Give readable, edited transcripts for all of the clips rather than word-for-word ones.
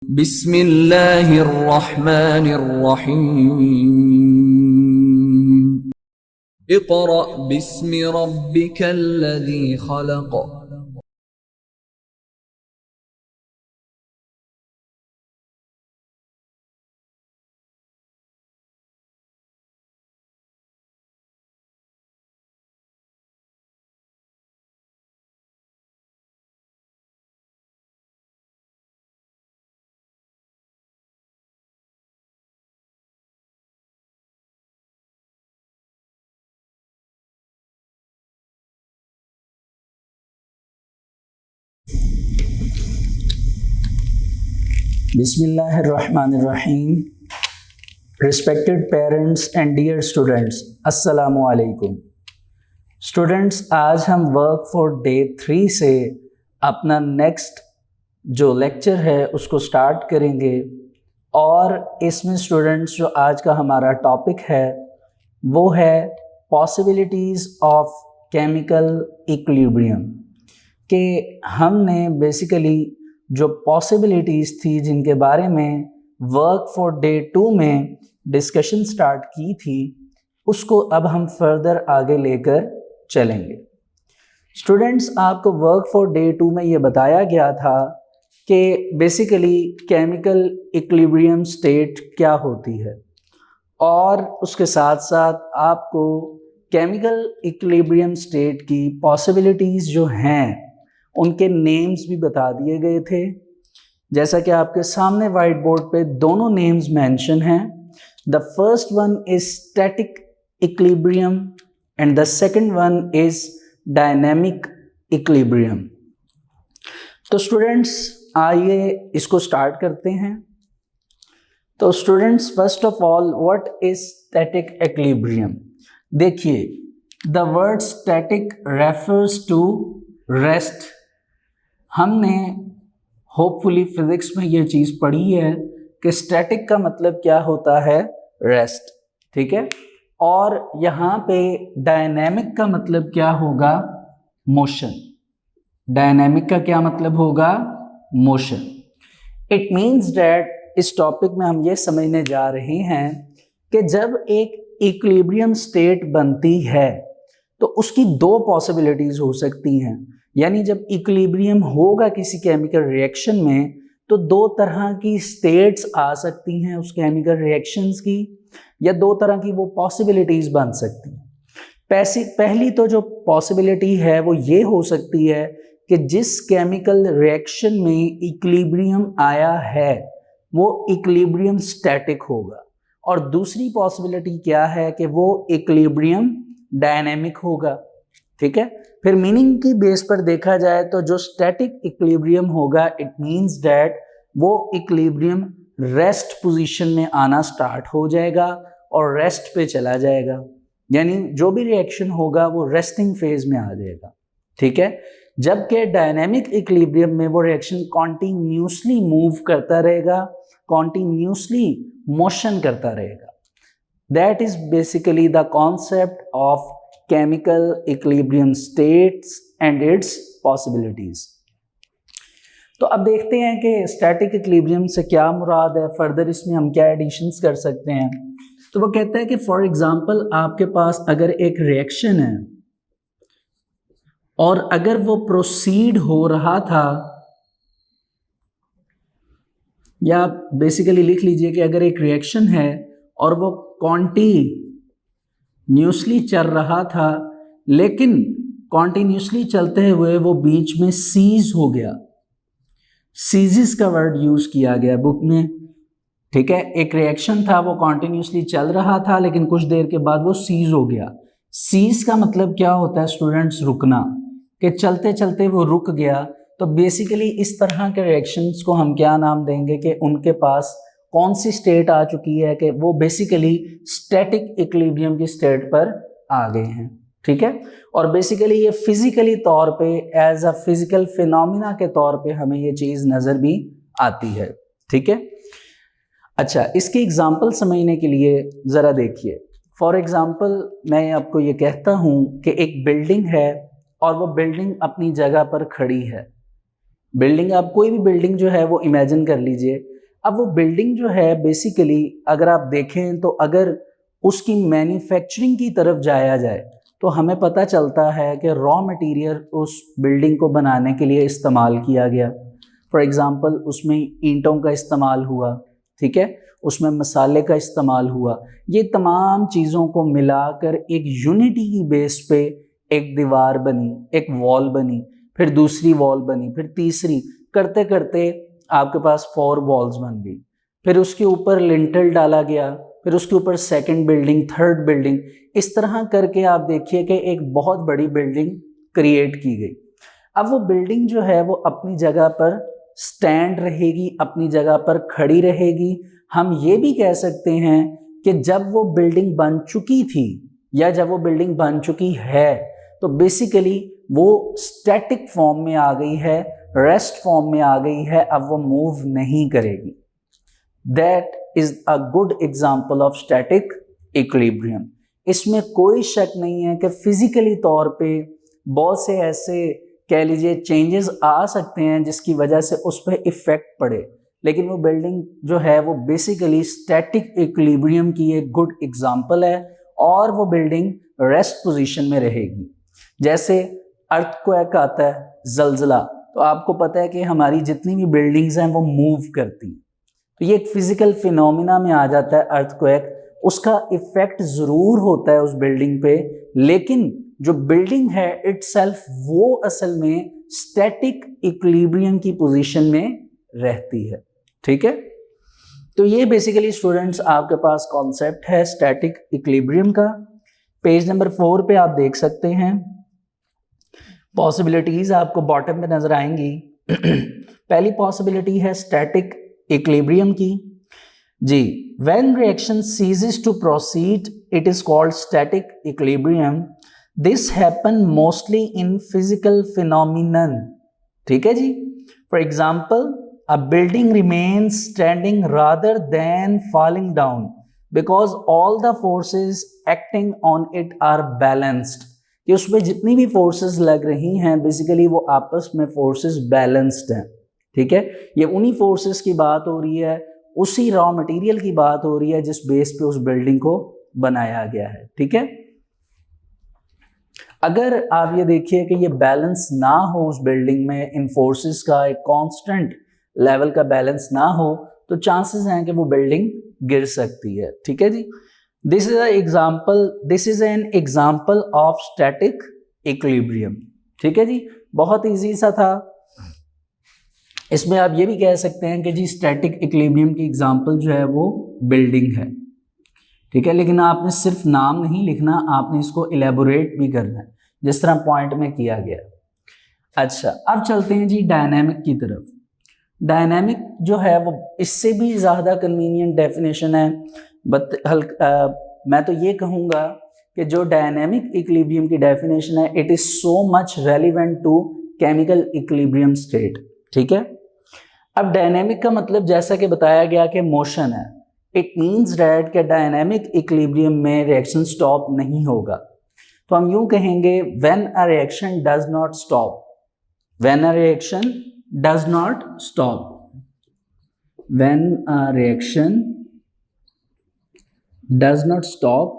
बिस्मिल्लाहिर्रहमानिर्रहीम। Iqra बिस्मि रब्बिकल्लज़ी खलक़। Bismillahirrahmanirrahim. Respected parents and dear students, अस्सलामु अलैकुम। स्टूडेंट्स, आज हम वर्क फॉर डे 3 से अपना नेक्स्ट जो लेक्चर है उसको स्टार्ट करेंगे और इसमें स्टूडेंट्स जो आज का हमारा टॉपिक है वो है पॉसिबिलिटीज़ ऑफ केमिकल इक्विलिब्रियम। कि हमने बेसिकली जो पॉसिबिलिटीज़ थी जिनके बारे में वर्क फॉर डे 2 में डिस्कशन स्टार्ट की थी उसको अब हम फर्दर आगे लेकर चलेंगे। स्टूडेंट्स, आपको वर्क फॉर डे 2 में ये बताया गया था कि बेसिकली केमिकल इक्विलिब्रियम स्टेट क्या होती है और उसके साथ साथ आपको केमिकल इक्विलिब्रियम स्टेट की पॉसिबिलिटीज़ जो हैं उनके नेम्स भी बता दिए गए थे। जैसा कि आपके सामने वाइट बोर्ड पे दोनों नेम्स मेंशन हैं। The first one is static equilibrium and the second one is dynamic equilibrium. तो स्टूडेंट्स, आइए इसको स्टार्ट करते हैं। तो students, first of all, what is static equilibrium? देखिए, the word static refers to rest. हमने hopefully physics में ये चीज़ पढ़ी है कि स्टैटिक का मतलब क्या होता है? रेस्ट, ठीक है। और यहाँ पे डायनेमिक का मतलब क्या होगा? मोशन। डायनेमिक का क्या मतलब होगा? मोशन। इट मीन्स डैट इस टॉपिक में हम ये समझने जा रहे हैं कि जब एक इक्विलिब्रियम स्टेट बनती है तो उसकी दो पॉसिबिलिटीज़ हो सकती हैं। यानी जब इक्विलिब्रियम होगा किसी केमिकल रिएक्शन में तो दो तरह की स्टेट्स आ सकती हैं उस केमिकल रिएक्शंस की, या दो तरह की वो पॉसिबिलिटीज़ बन सकती हैं। पहली तो जो पॉसिबिलिटी है वो ये हो सकती है कि जिस केमिकल रिएक्शन में इक्विलिब्रियम आया है वो इक्विलिब्रियम स्टैटिक होगा, और दूसरी पॉसिबिलिटी क्या है कि वो इक्विलिब्रियम डायनेमिक होगा, ठीक है। फिर मीनिंग की बेस पर देखा जाए तो जो स्टैटिक इक्विलिब्रियम होगा इट मींस दैट वो इक्विलिब्रियम रेस्ट पोजीशन में आना स्टार्ट हो जाएगा और रेस्ट पे चला जाएगा, यानी जो भी रिएक्शन होगा वो रेस्टिंग फेज में आ जाएगा, ठीक है। जबकि डायनेमिक इक्विलिब्रियम में वो रिएक्शन कॉन्टिन्यूसली मूव करता रहेगा, कॉन्टिन्यूसली मोशन करता रहेगा। That is basically the concept of chemical equilibrium states and its possibilities। तो अब देखते हैं कि स्टैटिक इक्विलिब्रियम से क्या मुराद है, फर्दर इसमें हम क्या एडिशंस कर सकते हैं। तो वो कहता है कि फॉर एग्जांपल आपके पास अगर एक रिएक्शन है और अगर वो प्रोसीड हो रहा था, या बेसिकली लिख लीजिए कि अगर एक रिएक्शन है और वो कॉन्टिन्यूसली चल रहा था लेकिन कॉन्टिन्यूसली चलते हुए वो बीच में सीज हो गया। सीजिस का वर्ड यूज किया गया बुक में, ठीक है। एक रिएक्शन था, वो कॉन्टिन्यूसली चल रहा था लेकिन कुछ देर के बाद वो सीज हो गया। सीज का मतलब क्या होता है स्टूडेंट्स? रुकना, कि चलते चलते वो रुक गया। तो बेसिकली इस तरह के रिएक्शंस को हम क्या नाम देंगे कि उनके पास कौन सी स्टेट आ चुकी है कि वो बेसिकली स्टैटिक इक्विलिब्रियम की स्टेट पर आ गए हैं, ठीक है। और बेसिकली ये फिजिकली तौर पे एज अ फिजिकल फिनोमिना के तौर पे हमें ये चीज़ नज़र भी आती है, ठीक है। अच्छा, इसकी एग्जांपल समझने के लिए ज़रा देखिए। फॉर एग्जांपल मैं आपको ये कहता हूँ कि एक बिल्डिंग है और वो बिल्डिंग अपनी जगह पर खड़ी है। बिल्डिंग, आप कोई भी बिल्डिंग जो है वो इमेजिन कर लीजिए, अब वो बिल्डिंग जो है बेसिकली अगर आप देखें तो अगर उसकी मैन्युफैक्चरिंग की तरफ जाया जाए तो हमें पता चलता है कि रॉ मटेरियल उस बिल्डिंग को बनाने के लिए इस्तेमाल किया गया। फॉर एग्ज़ाम्पल उसमें ईंटों का इस्तेमाल हुआ, ठीक है, उसमें मसाले का इस्तेमाल हुआ। ये तमाम चीज़ों को मिलाकर एक यूनिटी की बेस पे एक दीवार बनी, एक वॉल बनी, फिर दूसरी वॉल बनी, फिर तीसरी, करते करते आपके पास 4 वॉल्स बन गई। फिर उसके ऊपर लिंटल डाला गया, फिर उसके ऊपर सेकंड बिल्डिंग, थर्ड बिल्डिंग, इस तरह करके आप देखिए कि एक बहुत बड़ी बिल्डिंग क्रिएट की गई। अब वो बिल्डिंग जो है वो अपनी जगह पर स्टैंड रहेगी, अपनी जगह पर खड़ी रहेगी। हम ये भी कह सकते हैं कि जब वो बिल्डिंग बन चुकी थी या जब वो बिल्डिंग बन चुकी है तो बेसिकली वो स्टैटिक फॉर्म में आ गई है, रेस्ट फॉर्म में आ गई है, अब वो मूव नहीं करेगी। That is a good example of static equilibrium. इसमें कोई शक नहीं है कि फिजिकली तौर पे बहुत से ऐसे कह लीजिए चेंजेस आ सकते हैं जिसकी वजह से उस पर इफेक्ट पड़े, लेकिन वो बिल्डिंग जो है वो बेसिकली स्टैटिक इक्विलिब्रियम की एक गुड एग्जाम्पल है और वो बिल्डिंग रेस्ट पोजीशन में रहेगी। जैसे अर्थक्वेक आता है, जलजला, तो आपको पता है कि हमारी जितनी भी बिल्डिंग्स हैं वो मूव करती हैं, तो ये एक फिजिकल फिनोमिना में आ जाता है अर्थक्वेक। उसका इफेक्ट ज़रूर होता है उस बिल्डिंग पे, लेकिन जो बिल्डिंग है इटसेल्फ वो असल में स्टैटिक इक्विलिब्रियम की पोजीशन में रहती है, ठीक है। तो ये बेसिकली स्टूडेंट्स आपके पास कॉन्सेप्ट है स्टैटिक इक्विलिब्रियम का। पेज नंबर 4 पे आप देख सकते हैं, पॉसिबिलिटीज आपको बॉटम पे नजर आएंगी। पहली पॉसिबिलिटी है स्टैटिक इक्विलिब्रियम की जी। When reaction ceases to proceed it is called static equilibrium. This happen mostly in physical phenomenon, ठीक है जी। For example a building remains standing rather than falling down because all the forces acting on it are balanced। कि उसमें जितनी भी forces लग रही हैं बेसिकली वो आपस में फोर्सेस बैलेंस्ड हैं, ठीक है। ये उन्हीं फोर्सेस की बात हो रही है, उसी रॉ मटेरियल की बात हो रही है जिस बेस पे उस बिल्डिंग को बनाया गया है, ठीक है। अगर आप ये देखिए कि ये बैलेंस ना हो उस बिल्डिंग में, इन फोर्सेस का एक कांस्टेंट लेवल का बैलेंस ना हो, तो चांसेस हैं कि वो बिल्डिंग गिर सकती है, ठीक है जी। This is an example of static equilibrium, ठीक है जी। बहुत इजी सा था। इसमें आप ये भी कह सकते हैं कि जी स्टैटिक इक्विलिब्रियम की एग्जाम्पल जो है वो बिल्डिंग है, ठीक है, लेकिन आपने सिर्फ नाम नहीं लिखना, आपने इसको इलेबोरेट भी करना है जिस तरह पॉइंट में किया गया। अच्छा, अब चलते हैं जी डायनेमिक की तरफ। डायनेमिक जो है वो इससे भी ज़्यादा कन्वीनियंट डेफिनेशन है, मैं तो ये कहूँगा कि जो डायनेमिक इक्विलिब्रियम की डेफिनेशन है it is so much relevant to chemical equilibrium state, ठीक है। अब डायनेमिक का मतलब जैसा कि बताया गया कि मोशन है, इट मीन्स डैट कि डायनेमिक इक्विलिब्रियम में रिएक्शन स्टॉप नहीं होगा। तो हम यूँ कहेंगे when a reaction does not stop, when a reaction does not stop, when a reaction does not stop,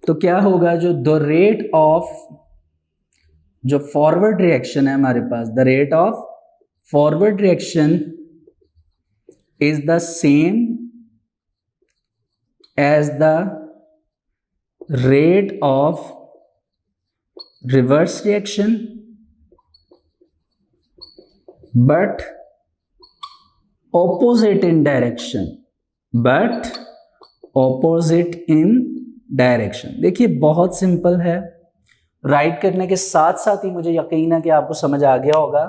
तो क्या होगा, जो द रेट ऑफ जो फॉरवर्ड रिएक्शन है हमारे पास, the rate of forward reaction is the same as the rate of reverse reaction but opposite in direction, but opposite in direction। देखिए बहुत सिंपल है, राइट करने के साथ साथ ही मुझे यकीन है कि आपको समझ आ गया होगा।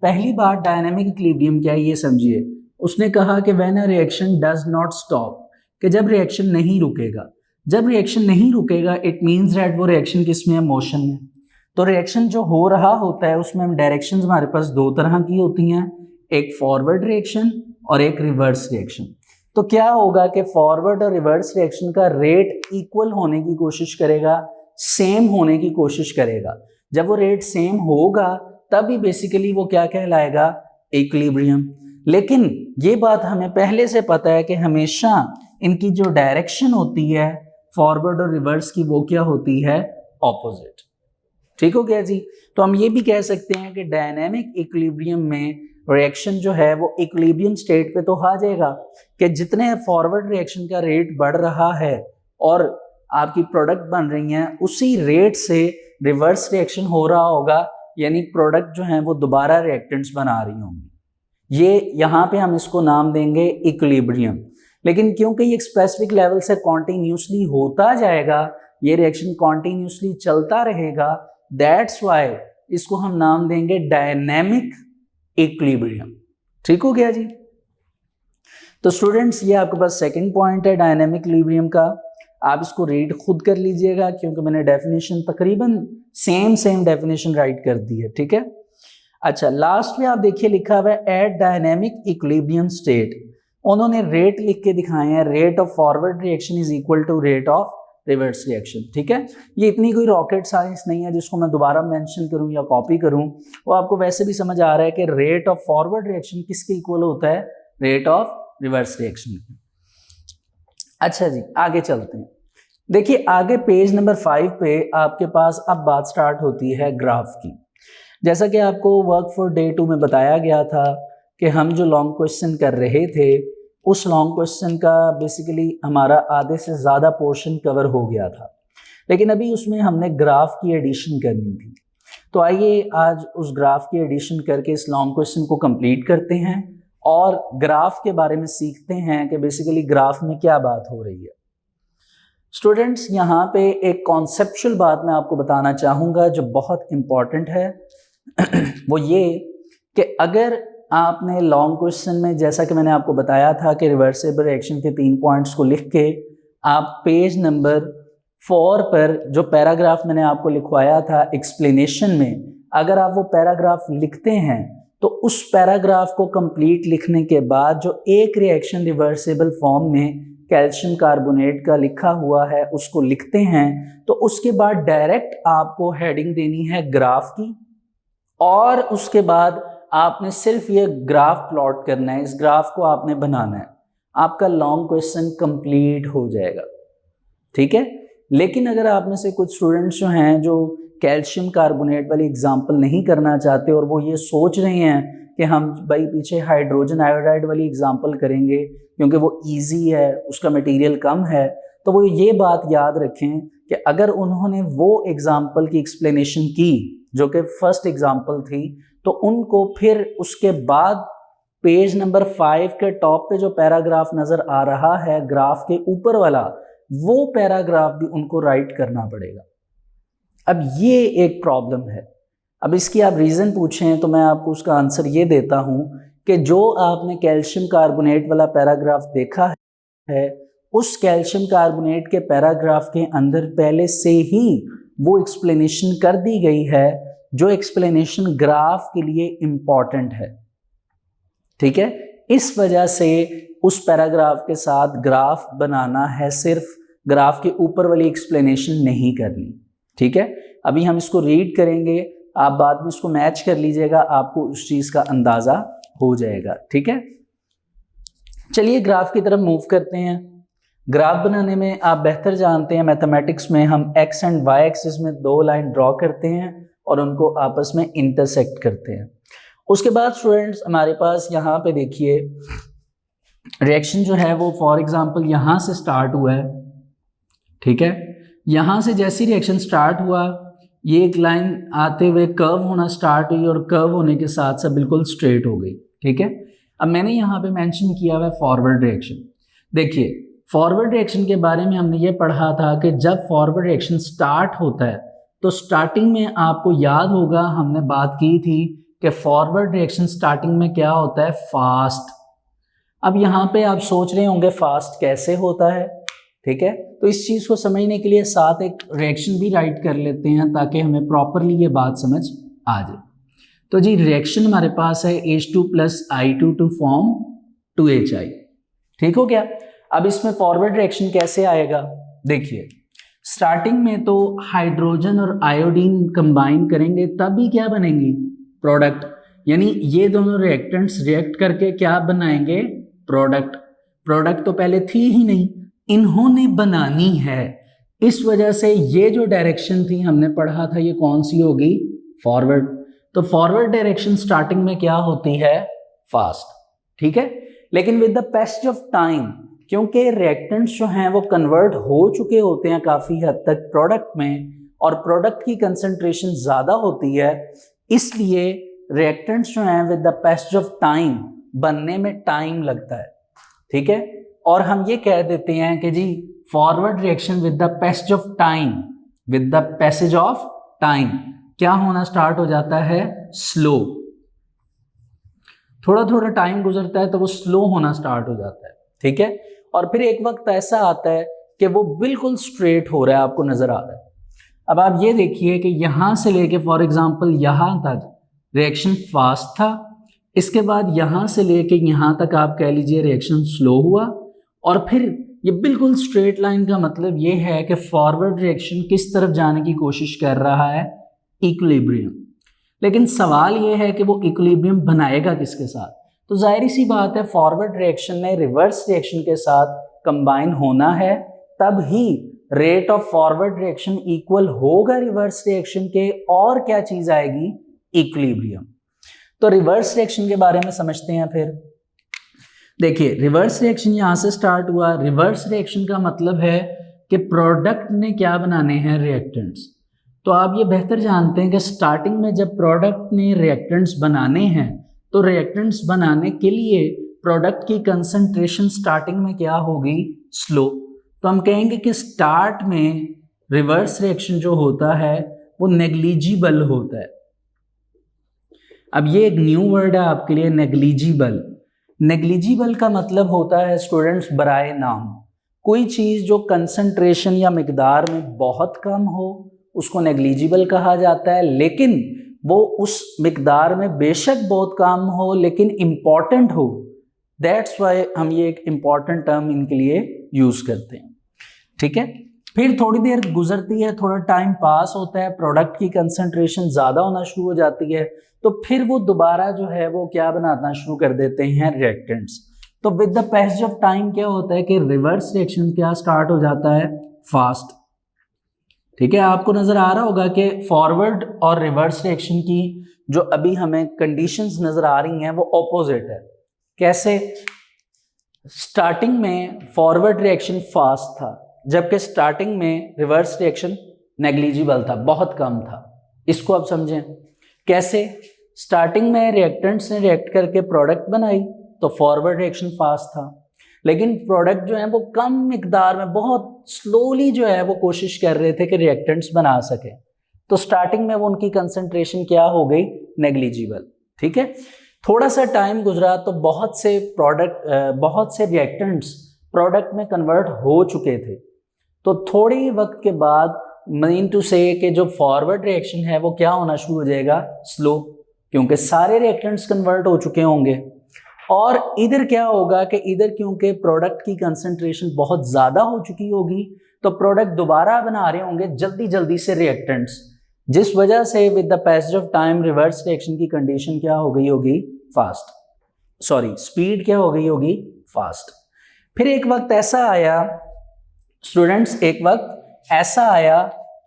पहली बात डायनामिक इक्विलिब्रियम क्या है ये समझिए। उसने कहा कि when a reaction does not stop, कि जब रिएक्शन नहीं रुकेगा, जब रिएक्शन नहीं रुकेगा इट मीन्स दैट वो रिएक्शन किस में है, मोशन में। तो रिएक्शन जो हो रहा होता है उसमें डायरेक्शंस हमारे पास दो तरह की होती हैं, एक फॉरवर्ड रिएक्शन और एक रिवर्स रिएक्शन। तो क्या होगा कि फॉरवर्ड और रिवर्स रिएक्शन का रेट इक्वल होने की कोशिश करेगा, सेम होने की कोशिश करेगा। जब वो रेट सेम होगा तभी बेसिकली वो क्या कहलाएगा, इक्विलिब्रियम। लेकिन ये बात हमें पहले से पता है कि हमेशा इनकी जो डायरेक्शन होती है फॉरवर्ड और रिवर्स की, वो क्या होती है? ऑपोजिट। ठीक हो गया जी। तो हम ये भी कह सकते हैं कि डायनेमिक इक्विलिब्रियम में रिएक्शन जो है वो इक्विलिब्रियम स्टेट पे तो आ जाएगा कि जितने फॉरवर्ड रिएक्शन का रेट बढ़ रहा है और आपकी प्रोडक्ट बन रही हैं, उसी रेट से रिवर्स रिएक्शन हो रहा होगा, यानी प्रोडक्ट जो है वो दोबारा रिएक्टेंट्स बना रही होंगी। ये यहाँ पे हम इसको नाम देंगे इक्विलिब्रियम। लेकिन क्योंकि ये एक स्पेसिफिक लेवल से कॉन्टिन्यूसली होता जाएगा, ये रिएक्शन कॉन्टिन्यूसली चलता रहेगा, दैट्स वाई इसको हम नाम देंगे डायनेमिक इक्विलिब्रियम। ठीक हो गया जी। तो स्टूडेंट्स ये आपके पास सेकंड पॉइंट है डायनेमिक इक्विलिब्रियम का। आप इसको रीड खुद कर लीजिएगा क्योंकि मैंने डेफिनेशन तकरीबन सेम डेफिनेशन राइट कर दी है। ठीक है। अच्छा, लास्ट में आप देखिए लिखा हुआ है एट डायनेमिक इक्विलिब्रियम स्टेट। उन्होंने रेट लिख के दिखाए हैं, rate of forward reaction is equal to rate of reverse reaction. ठीक है। ये इतनी कोई रॉकेट साइंस नहीं है जिसको मैं दोबारा मेंशन करूं या कॉपी करूं, वो आपको वैसे भी समझ आ रहा है कि रेट ऑफ फॉरवर्ड रिएक्शन किसके इक्वल होता है? Rate of reverse reaction. अच्छा जी, आगे चलते हैं। देखिए आगे पेज नंबर 5 पे आपके पास अब बात स्टार्ट होती है ग्राफ की। जैसा कि आपको वर्क फॉर डे 2 में बताया गया था कि हम जो लॉन्ग क्वेश्चन कर रहे थे, उस लॉन्ग क्वेश्चन का बेसिकली हमारा आधे से ज़्यादा पोर्शन कवर हो गया था, लेकिन अभी उसमें हमने ग्राफ की एडिशन करनी थी। तो आइए आज उस ग्राफ की एडिशन करके इस लॉन्ग क्वेश्चन को कंप्लीट करते हैं और ग्राफ के बारे में सीखते हैं कि बेसिकली ग्राफ में क्या बात हो रही है। स्टूडेंट्स, यहाँ पे एक कॉन्सेप्चुअल बात मैं आपको बताना चाहूँगा जो बहुत इम्पॉर्टेंट है वो ये कि अगर आपने लॉन्ग क्वेश्चन में, जैसा कि मैंने आपको बताया था कि रिवर्सिबल रिएक्शन के 3 पॉइंट्स को लिख के आप पेज नंबर 4 पर जो पैराग्राफ मैंने आपको लिखवाया था एक्सप्लेनेशन में, अगर आप वो पैराग्राफ लिखते हैं तो उस पैराग्राफ को कंप्लीट लिखने के बाद जो एक रिएक्शन रिवर्सिबल फॉर्म में कैल्शियम कार्बोनेट का लिखा हुआ है उसको लिखते हैं, तो उसके बाद डायरेक्ट आपको हेडिंग देनी है ग्राफ की और उसके बाद आपने सिर्फ ये ग्राफ प्लॉट करना है, इस ग्राफ को आपने बनाना है, आपका लॉन्ग क्वेश्चन कंप्लीट हो जाएगा। ठीक है। लेकिन अगर आप में से कुछ स्टूडेंट्स जो हैं जो कैल्शियम कार्बोनेट वाली एग्जांपल नहीं करना चाहते और वो ये सोच रहे हैं कि हम भाई पीछे हाइड्रोजन आयोडाइड वाली एग्जांपल करेंगे क्योंकि वो इजी है, उसका मटेरियल कम है, तो वो ये बात याद रखें कि अगर उन्होंने वो एग्जांपल की एक्सप्लेनेशन की जो कि फर्स्ट एग्जांपल थी, तो उनको फिर उसके बाद पेज नंबर 5 के टॉप पे जो पैराग्राफ नज़र आ रहा है ग्राफ के ऊपर वाला, वो पैराग्राफ भी उनको राइट करना पड़ेगा। अब ये एक प्रॉब्लम है। अब इसकी आप रीज़न पूछें तो मैं आपको उसका आंसर ये देता हूँ कि जो आपने कैल्शियम कार्बोनेट वाला पैराग्राफ देखा है, उस कैल्शियम कार्बोनेट के पैराग्राफ के अंदर पहले से ही वो एक्सप्लेनेशन कर दी गई है जो एक्सप्लेनेशन ग्राफ के लिए इम्पॉर्टेंट है। ठीक है। इस वजह से उस पैराग्राफ के साथ ग्राफ बनाना है, सिर्फ ग्राफ के ऊपर वाली एक्सप्लेनेशन नहीं करनी। ठीक है। अभी हम इसको रीड करेंगे, आप बाद में इसको मैच कर लीजिएगा, आपको उस चीज़ का अंदाज़ा हो जाएगा। ठीक है। चलिए ग्राफ की तरफ मूव करते हैं। ग्राफ बनाने में आप बेहतर जानते हैं, मैथमेटिक्स में हम एक्स एंड वाई एक्सिस में 2 लाइन ड्रॉ करते हैं और उनको आपस में इंटरसेक्ट करते हैं। उसके बाद स्टूडेंट्स हमारे पास यहाँ पे देखिए रिएक्शन जो है वो फॉर एग्जांपल यहाँ से स्टार्ट हुआ है। ठीक है। यहाँ से जैसी रिएक्शन स्टार्ट हुआ, ये एक लाइन आते हुए कर्व होना स्टार्ट हुई और कर्व होने के साथ साथ बिल्कुल स्ट्रेट हो गई। ठीक है। अब मैंने यहाँ पे मेंशन किया हुआ है फॉरवर्ड रिएक्शन। देखिए फॉरवर्ड रिएक्शन के बारे में हमने ये पढ़ा था कि जब फॉरवर्ड रिएक्शन स्टार्ट होता है तो स्टार्टिंग में आपको याद होगा हमने बात की थी कि फॉरवर्ड रिएक्शन स्टार्टिंग में क्या होता है? फास्ट। अब यहाँ पे आप सोच रहे होंगे फास्ट कैसे होता है। ठीक है। तो इस चीज़ को समझने के लिए साथ एक रिएक्शन भी राइट कर लेते हैं ताकि हमें प्रॉपरली ये बात समझ आ जाए। तो जी रिएक्शन हमारे पास है H2 + I2 to form 2HI। ठीक हो गया। अब इसमें फॉरवर्ड रिएक्शन कैसे आएगा? देखिए स्टार्टिंग में तो हाइड्रोजन और आयोडीन कंबाइन करेंगे तभी क्या बनेंगी? प्रोडक्ट। यानी ये दोनों रिएक्टेंट्स रिएक्ट करके क्या बनाएंगे, प्रोडक्ट। प्रोडक्ट तो पहले थी ही नहीं, इन्होंने बनानी है। इस वजह से ये जो डायरेक्शन थी हमने पढ़ा था, ये कौन सी होगी, फॉरवर्ड। तो फॉरवर्ड डायरेक्शन स्टार्टिंग में क्या होती है, फास्ट, ठीक है। लेकिन with the passage of time, क्योंकि रिएक्टेंट्स जो हैं वो कन्वर्ट हो चुके होते हैं काफ़ी हद तक प्रोडक्ट में, और प्रोडक्ट की कंसंट्रेशन ज़्यादा होती है, इसलिए रिएक्टेंट्स जो हैं with the passage of time बनने में टाइम लगता है, ठीक है। और हम ये कह देते हैं कि जी forward reaction with the passage of time, with the passage of time क्या होना स्टार्ट हो जाता है, स्लो। थोड़ा थोड़ा टाइम गुजरता है तो वो स्लो होना स्टार्ट हो जाता है, ठीक है। और फिर एक वक्त ऐसा आता है कि वो बिल्कुल स्ट्रेट हो रहा है, आपको नजर आ रहा है। अब आप ये देखिए कि यहां से लेके फॉर एग्जांपल यहां तक रिएक्शन फास्ट था, इसके बाद यहां से लेके यहां तक आप कह लीजिए रिएक्शन स्लो हुआ, और फिर ये बिल्कुल स्ट्रेट लाइन का मतलब ये है कि फॉरवर्ड रिएक्शन किस तरफ जाने की कोशिश कर रहा है, इक्विलिब्रियम। लेकिन सवाल ये है कि वो इक्विलिब्रियम बनाएगा किसके साथ। तो जाहिर सी बात है फॉरवर्ड रिएक्शन ने रिवर्स रिएक्शन के साथ कंबाइन होना है, तब ही rate of forward reaction equal होगा रिवर्स रिएक्शन के, और क्या चीज आएगी, इक्विलिब्रियम। तो रिवर्स रिएक्शन के बारे में समझते हैं। फिर देखिए रिवर्स रिएक्शन यहां से स्टार्ट हुआ। रिवर्स रिएक्शन का मतलब है कि प्रोडक्ट ने क्या बनाने हैं, रिएक्टेंट्स। तो आप ये बेहतर जानते हैं कि स्टार्टिंग में जब प्रोडक्ट ने रिएक्टेंट्स बनाने हैं, तो रिएक्टेंट्स बनाने के लिए प्रोडक्ट की कंसंट्रेशन स्टार्टिंग में क्या होगी, स्लो। तो हम कहेंगे कि स्टार्ट में रिवर्स रिएक्शन जो होता है वो नेग्लिजिबल होता है। अब ये एक न्यू वर्ड है आपके लिए, नेग्लिजिबल। नेग्लिजिबल का मतलब होता है स्टूडेंट्स बराए नाम, कोई चीज़ जो कंसंट्रेशन या मिकदार में बहुत कम हो उसको नेग्लिजिबल कहा जाता है, लेकिन वो उस मिकदार में बेशक बहुत कम हो लेकिन इम्पॉर्टेंट हो, दैट्स वाई हम ये एक इम्पॉर्टेंट टर्म इनके लिए यूज़ करते हैं, ठीक है। फिर थोड़ी देर गुजरती है, थोड़ा टाइम पास होता है, प्रोडक्ट की कंसंट्रेशन ज़्यादा होना शुरू हो जाती है, तो फिर वो दोबारा जो है वो क्या बनाना शुरू कर देते हैं, रिएक्टेंट्स। तो with the passage of time क्या होता है कि रिवर्स रिएक्शन क्या स्टार्ट हो जाता है, फास्ट, ठीक है। आपको नजर आ रहा होगा कि फॉरवर्ड और रिवर्स रिएक्शन की जो अभी हमें कंडीशंस नजर आ रही हैं वो ऑपोजिट है। कैसे, स्टार्टिंग में फॉरवर्ड रिएक्शन फास्ट था, जबकि स्टार्टिंग में रिवर्स रिएक्शन नेग्लिजिबल था, बहुत कम था। इसको आप समझें कैसे, स्टार्टिंग में रिएक्टेंट्स ने रिएक्ट करके प्रोडक्ट बनाई तो फॉरवर्ड रिएक्शन फास्ट था, लेकिन प्रोडक्ट जो है वो कम मिकदार में बहुत स्लोली जो है वो कोशिश कर रहे थे कि रिएक्टेंट्स बना सके, तो स्टार्टिंग में वो उनकी कंसंट्रेशन क्या हो गई, नेग्लिजिबल, ठीक है। थोड़ा सा टाइम गुजरा तो बहुत से रिएक्टेंट्स प्रोडक्ट में कन्वर्ट हो चुके थे, तो थोड़ी वक्त के बाद मीन टू से कि जो फॉरवर्ड रिएक्शन है वो क्या होना शुरू हो जाएगा, स्लो, क्योंकि सारे रिएक्टेंट्स कन्वर्ट हो चुके होंगे। और इधर क्या होगा कि इधर क्योंकि प्रोडक्ट की कंसंट्रेशन बहुत ज़्यादा हो चुकी होगी, तो प्रोडक्ट दोबारा बना रहे होंगे जल्दी जल्दी से रिएक्टेंट्स, जिस वजह से with the passage of time reverse reaction की कंडीशन क्या हो गई होगी, फास्ट, सॉरी स्पीड क्या हो गई होगी, फास्ट। फिर एक वक्त ऐसा आया स्टूडेंट्स, एक वक्त ऐसा आया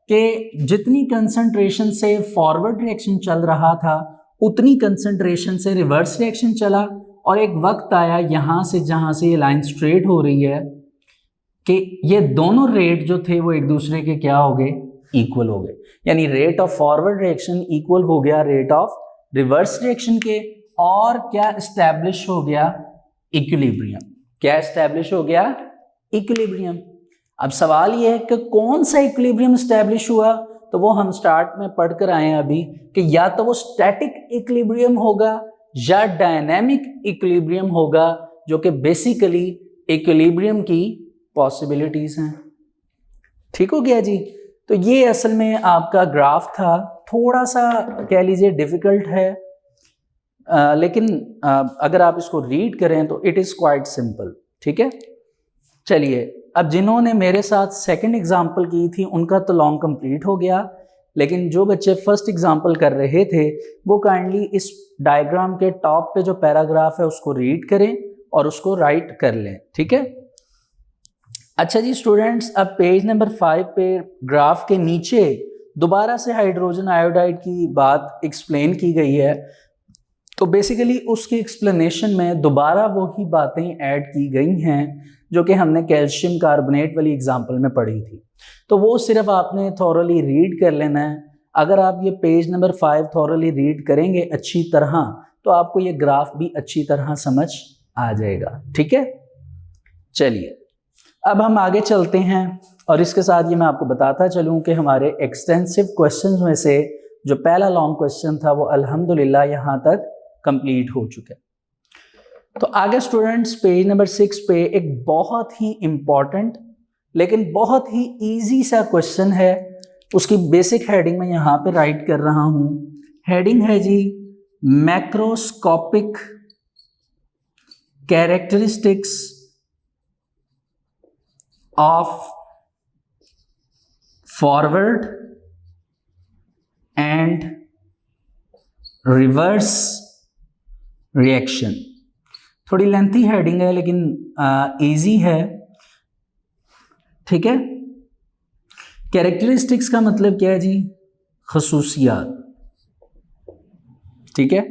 कि जितनी कंसंट्रेशन से फॉरवर्ड रिएक्शन चल रहा था उतनी कंसंट्रेशन से रिवर्स रिएक्शन चला, और एक वक्त आया यहाँ से जहाँ से ये लाइन स्ट्रेट हो रही है कि ये दोनों रेट जो थे वो एक दूसरे के क्या हो गए, इक्वल हो गए। यानी rate of forward reaction equal हो गया रेट ऑफ रिवर्स रिएक्शन के, और क्या एस्टैब्लिश हो गया, इक्विलिब्रियम। क्या एस्टैब्लिश हो गया, इक्विलिब्रियम। अब सवाल ये है कि कौन सा इक्विलिब्रियम एस्टैब्लिश हुआ, तो वो हम स्टार्ट में पढ़ कर आए हैं अभी कि या तो वो स्टैटिक इक्विलिब्रियम होगा या डायनामिक इक्विलिब्रियम होगा, जो कि बेसिकली इक्विलिब्रियम की पॉसिबिलिटीज हैं। ठीक हो गया जी। तो ये असल में आपका ग्राफ था, थोड़ा सा कह लीजिए डिफिकल्ट है, लेकिन अगर आप इसको रीड करें तो इट इज़ क्वाइट सिंपल, ठीक है। चलिए, अब जिन्होंने मेरे साथ सेकंड एग्जाम्पल की थी उनका तो लॉन्ग कंप्लीट हो गया, लेकिन जो बच्चे फर्स्ट एग्जाम्पल कर रहे थे वो काइंडली इस डायग्राम के टॉप पे जो पैराग्राफ है उसको रीड करें और उसको राइट कर लें, ठीक है। अच्छा जी स्टूडेंट्स, अब पेज नंबर 5 पे ग्राफ के नीचे दोबारा से हाइड्रोजन आयोडाइड की बात एक्सप्लेन की गई है। तो बेसिकली उसकी एक्सप्लेनेशन में दोबारा वही बातें ऐड की गई हैं जो कि हमने कैल्शियम कार्बोनेट वाली एग्जांपल में पढ़ी थी। तो वो सिर्फ आपने थॉरली रीड कर लेना है। अगर आप ये पेज नंबर 5 थॉरली रीड करेंगे अच्छी तरह तो आपको ये ग्राफ भी अच्छी तरह समझ आ जाएगा, ठीक है। चलिए अब हम आगे चलते हैं और इसके साथ ये मैं आपको बताता चलूं कि हमारे एक्सटेंसिव क्वेश्चंस में से जो पहला लॉन्ग क्वेश्चन था वो अल्हम्दुलिल्लाह यहाँ तक कंप्लीट हो चुका है। तो आगे स्टूडेंट्स पेज नंबर 6 पे एक बहुत ही इंपॉर्टेंट लेकिन बहुत ही इजी सा क्वेश्चन है। उसकी बेसिक हेडिंग में यहाँ पे राइट कर रहा हूँ। हेडिंग है जी macroscopic characteristics of forward and reverse reaction. थोड़ी लेंथी हेडिंग है लेकिन इजी है, ठीक है। कैरेक्टरिस्टिक्स का मतलब क्या है जी? खसूसियात, ठीक है।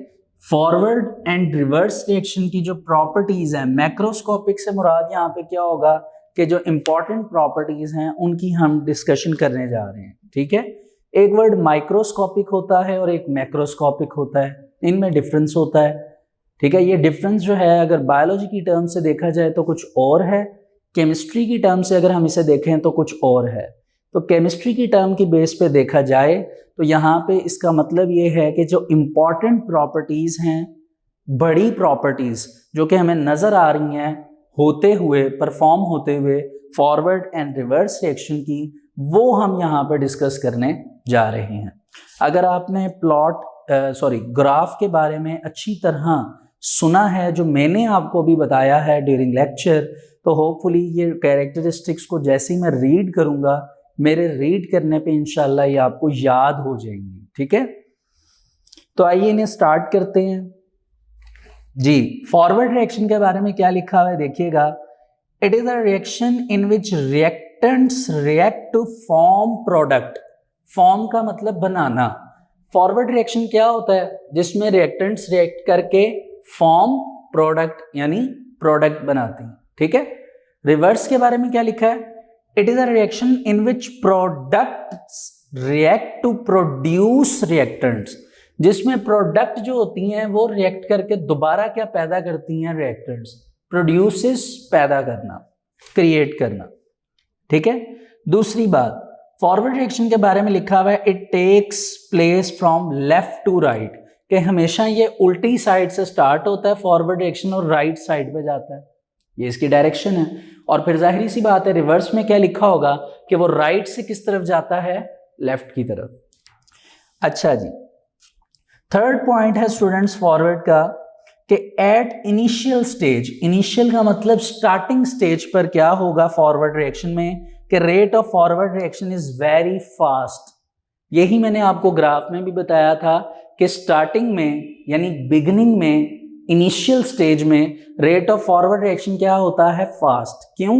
फॉरवर्ड एंड रिवर्स रिएक्शन की जो प्रॉपर्टीज हैं, मैक्रोस्कोपिक से मुराद यहाँ पे क्या होगा कि जो इंपॉर्टेंट प्रॉपर्टीज हैं उनकी हम डिस्कशन करने जा रहे हैं, ठीक है। एक वर्ड माइक्रोस्कोपिक होता है और एक मैक्रोस्कोपिक होता है, इनमें डिफरेंस होता है, ठीक है। ये डिफरेंस जो है अगर बायोलॉजी की टर्म से देखा जाए तो कुछ और है, केमिस्ट्री की टर्म से अगर हम इसे देखें तो कुछ और है। तो केमिस्ट्री की टर्म की बेस पे देखा जाए तो यहाँ पे इसका मतलब ये है कि जो इम्पॉर्टेंट प्रॉपर्टीज़ हैं, बड़ी प्रॉपर्टीज़ जो कि हमें नज़र आ रही हैं होते हुए, परफॉर्म होते हुए फॉरवर्ड एंड रिवर्स रिएक्शन की, वो हम यहाँ पे डिस्कस करने जा रहे हैं। अगर आपने ग्राफ के बारे में अच्छी तरह सुना है जो मैंने आपको भी बताया है ड्यूरिंग लेक्चर, तो होपफुली ये कैरेक्टरिस्टिक्स को जैसे ही मैं रीड करूँगा, मेरे रीड करने पे इंशाल्लाह ये आपको याद हो जाएंगी, ठीक है। तो आइए इन्हें स्टार्ट करते हैं जी। फॉरवर्ड रिएक्शन के बारे में क्या लिखा हुआ है देखिएगा। It is a reaction in which reactants react to form product. Form का मतलब बनाना। फॉरवर्ड रिएक्शन क्या होता है? जिसमें रिएक्टेंट्स रिएक्ट करके फॉर्म प्रोडक्ट यानी प्रोडक्ट बनाते हैं, ठीक है। रिवर्स के बारे में क्या लिखा है? It is a reaction in which products react to produce reactants. जिसमें प्रोडक्ट जो होती हैं वो रिएक्ट करके दोबारा क्या पैदा करती हैं? रिएक्टेंट्स। प्रोड्यूसेस पैदा करना, क्रिएट करना, ठीक है। दूसरी बात, फॉरवर्ड रिएक्शन के बारे में लिखा हुआ है it takes place from left to right, कि हमेशा ये उल्टी साइड से स्टार्ट होता है फॉरवर्ड रिएक्शन और राइट साइड पे जाता है, ये इसकी डायरेक्शन है। और फिर जाहिर सी बात है रिवर्स में क्या लिखा होगा कि वो राइट से किस तरफ जाता है? लेफ्ट की तरफ। अच्छा जी, थर्ड पॉइंट है स्टूडेंट्स फॉरवर्ड का कि एट इनिशियल स्टेज, इनिशियल का मतलब स्टार्टिंग स्टेज पर क्या होगा फॉरवर्ड रिएक्शन में कि rate of forward reaction is very fast. यही मैंने आपको ग्राफ में भी बताया था कि स्टार्टिंग में यानी बिगिनिंग में, इनिशियल स्टेज में रेट ऑफ फॉरवर्ड रिएक्शन क्या होता है? फास्ट। क्यों?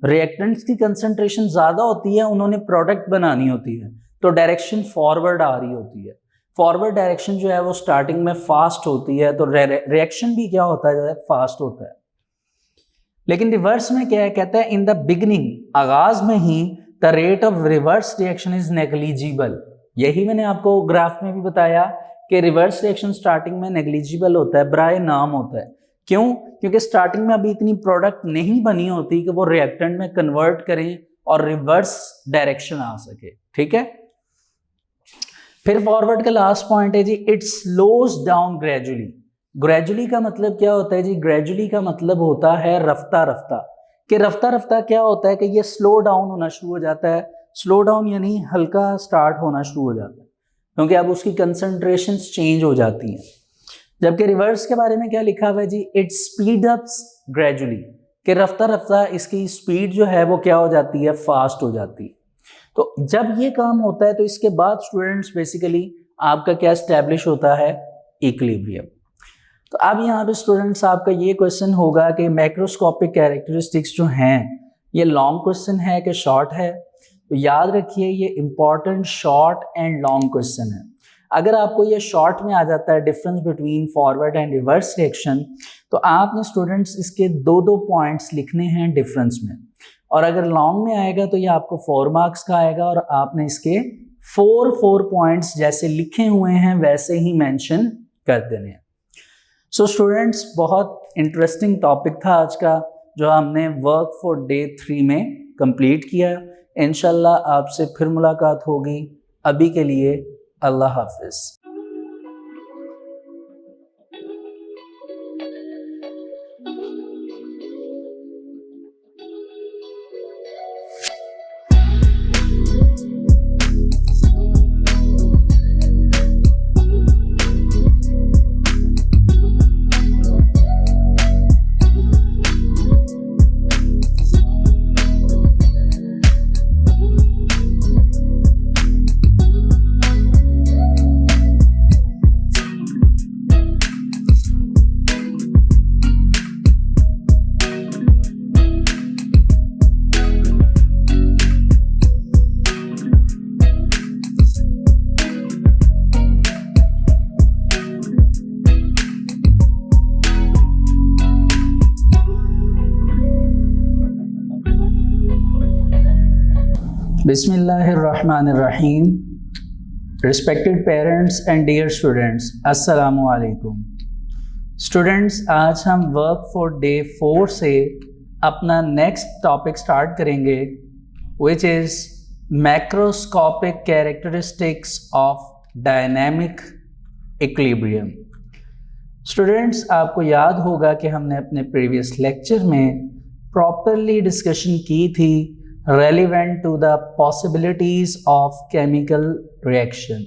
रिएक्टेंट्स की कंसंट्रेशन ज्यादा होती है, उन्होंने प्रोडक्ट बनानी होती है, तो डायरेक्शन फॉरवर्ड आ रही होती है। फॉरवर्ड डायरेक्शन जो है वो स्टार्टिंग में फास्ट होती है, तो रिएक्शन भी क्या होता है? फास्ट होता है। लेकिन रिवर्स में क्या है? कहता है इन द बिगिनिंग, आगाज में ही the rate of reverse reaction is negligible. यही मैंने आपको ग्राफ में भी बताया कि रिवर्स रिएक्शन स्टार्टिंग में नेग्लिजिबल होता है, बराए नाम होता है। क्यों? क्योंकि स्टार्टिंग में अभी इतनी प्रोडक्ट नहीं बनी होती कि वो रिएक्टेंट में कन्वर्ट करें और रिवर्स डायरेक्शन आ सके, ठीक है। फिर फॉरवर्ड का लास्ट पॉइंट है जी it slows down gradually. Gradually का मतलब क्या होता है जी? ग्रेजुअली का मतलब होता है रफ्ता रफ्ता, कि रफ्ता रफ्ता क्या होता है कि ये स्लो डाउन होना शुरू हो जाता है। स्लो डाउन यानी हल्का स्टार्ट होना शुरू हो जाता है, क्योंकि अब उसकी कंसंट्रेशन चेंज हो जाती हैं। जबकि रिवर्स के बारे में क्या लिखा हुआ है जी? इट स्पीड अप्स ग्रेजुअली, कि रफ्ता रफ्ता इसकी स्पीड जो है वो क्या हो जाती है? फास्ट हो जाती है। तो जब ये काम होता है तो इसके बाद स्टूडेंट्स बेसिकली आपका क्या स्टैब्लिश होता है, इक्विलिब्रियम। तो अब यहाँ पे स्टूडेंट्स आपका ये क्वेश्चन होगा कि मैक्रोस्कोपिक कैरेक्टरिस्टिक्स जो हैं ये लॉन्ग क्वेश्चन है कि शॉर्ट है। तो याद रखिए ये important short and long question है। अगर आपको ये शॉर्ट में आ जाता है difference between forward and reverse reaction, तो आपने स्टूडेंट्स इसके दो पॉइंट्स लिखने हैं डिफरेंस में, और अगर लॉन्ग में आएगा तो ये आपको 4 मार्क्स का आएगा और आपने इसके 4 पॉइंट्स जैसे लिखे हुए हैं वैसे ही मेंशन कर देने हैं। सो स्टूडेंट्स बहुत इंटरेस्टिंग टॉपिक था आज का जो हमने वर्क फॉर डे 3 में कंप्लीट किया। इंशाल्लाह आपसे फिर मुलाकात होगी। अभी के लिए अल्लाह हाफिज़। बिस्मिल्लाहिर्रहमानिर्रहीम। Respected parents and dear students, अस्सलामु अलैकुम। स्टूडेंट्स आज हम वर्क फॉर डे 4 से अपना नेक्स्ट टॉपिक स्टार्ट करेंगे which is macroscopic characteristics of dynamic equilibrium. Students आपको याद होगा कि हमने अपने प्रीवियस लेक्चर में प्रॉपरली डिस्कशन की थी relevant to the possibilities of chemical reaction,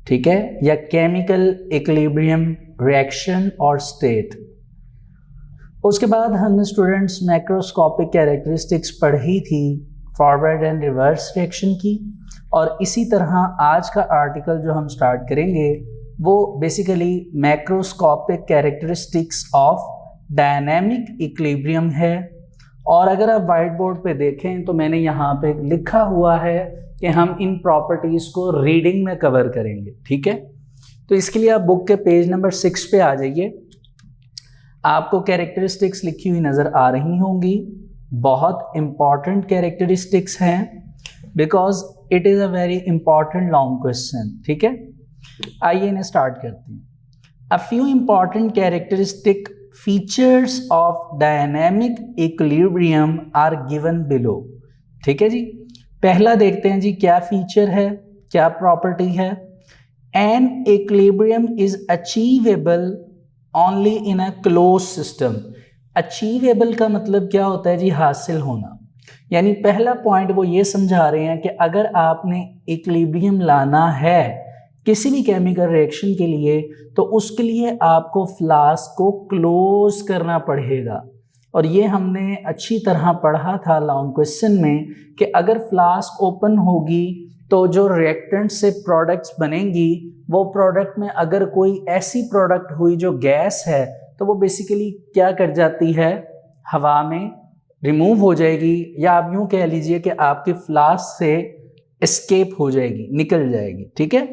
ठीक है, या chemical equilibrium reaction और state। उसके बाद हमने स्टूडेंट्स मैक्रोस्कोपिक कैरेक्टरिस्टिक्स पढ़ी थी फॉरवर्ड एंड रिवर्स रिएक्शन की, और इसी तरह आज का आर्टिकल जो हम स्टार्ट करेंगे वो basically macroscopic characteristics of dynamic equilibrium है। और अगर आप वाइट बोर्ड पे देखें तो मैंने यहाँ पे लिखा हुआ है कि हम इन प्रॉपर्टीज़ को रीडिंग में कवर करेंगे, ठीक है। तो इसके लिए आप बुक के पेज नंबर 6 पे आ जाइए। आपको कैरेक्टरिस्टिक्स लिखी हुई नज़र आ रही होंगी। बहुत इम्पॉर्टेंट कैरेक्टरिस्टिक्स हैं because it is a very important long question, ठीक है। आइए इन्हें स्टार्ट करते हैं। A few important characteristic features of dynamic equilibrium are given below, ठीक है जी। पहला देखते हैं जी क्या फीचर है, क्या प्रॉपर्टी है। An equilibrium is achievable only in a close system. Achievable का मतलब क्या होता है जी, हासिल होना। यानी पहला पॉइंट वो ये समझा रहे हैं कि अगर आपने इक्विलिब्रियम लाना है किसी भी केमिकल रिएक्शन के लिए तो उसके लिए आपको फ्लास्क को क्लोज करना पड़ेगा। और ये हमने अच्छी तरह पढ़ा था लॉन्ग क्वेश्चन में कि अगर फ्लास्क ओपन होगी तो जो रिएक्टेंट से प्रोडक्ट्स बनेंगी वो प्रोडक्ट में अगर कोई ऐसी प्रोडक्ट हुई जो गैस है तो वो बेसिकली क्या कर जाती है, हवा में रिमूव हो जाएगी, या आप यूँ कह लीजिए कि आपकी फ्लास्क से एस्केप हो जाएगी, निकल जाएगी, ठीक है।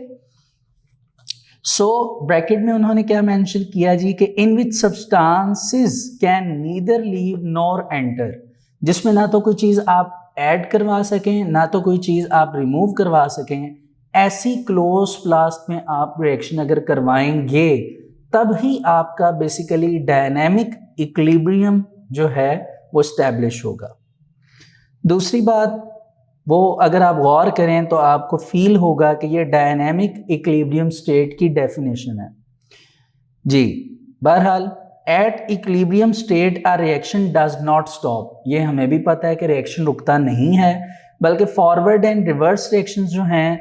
सो ब्रैकेट में उन्होंने क्या मेंशन किया जी कि in which substances can neither leave nor enter, जिसमें ना तो कोई चीज़ आप ऐड करवा सकें ना तो कोई चीज़ आप रिमूव करवा सकें, ऐसी क्लोज फ्लास्क में आप रिएक्शन अगर करवाएंगे तब ही आपका बेसिकली डायनामिक इक्विलिब्रियम जो है वो इस्टेब्लिश होगा। दूसरी बात वो अगर आप गौर करें तो आपको फील होगा कि ये डायनामिक इक्विलिब्रियम स्टेट की डेफिनेशन है जी। बहरहाल at equilibrium state a reaction does not stop, ये हमें भी पता है कि रिएक्शन रुकता नहीं है, बल्कि फॉरवर्ड एंड रिवर्स रिएक्शंस जो हैं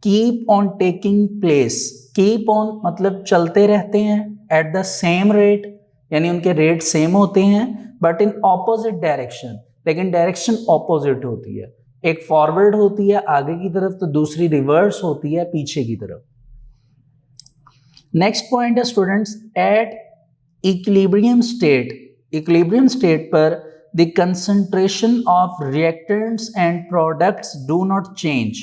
keep on taking place. Keep on मतलब चलते रहते हैं एट द सेम रेट, यानी उनके रेट सेम होते हैं बट इन ऑपोजिट डायरेक्शन, लेकिन डायरेक्शन ऑपोजिट होती है। एक फॉरवर्ड होती है आगे की तरफ, तो दूसरी रिवर्स होती है पीछे की तरफ। नेक्स्ट पॉइंट है स्टूडेंट्स, एट इक्विलिब्रियम स्टेट पर the concentration of reactants and products do not change.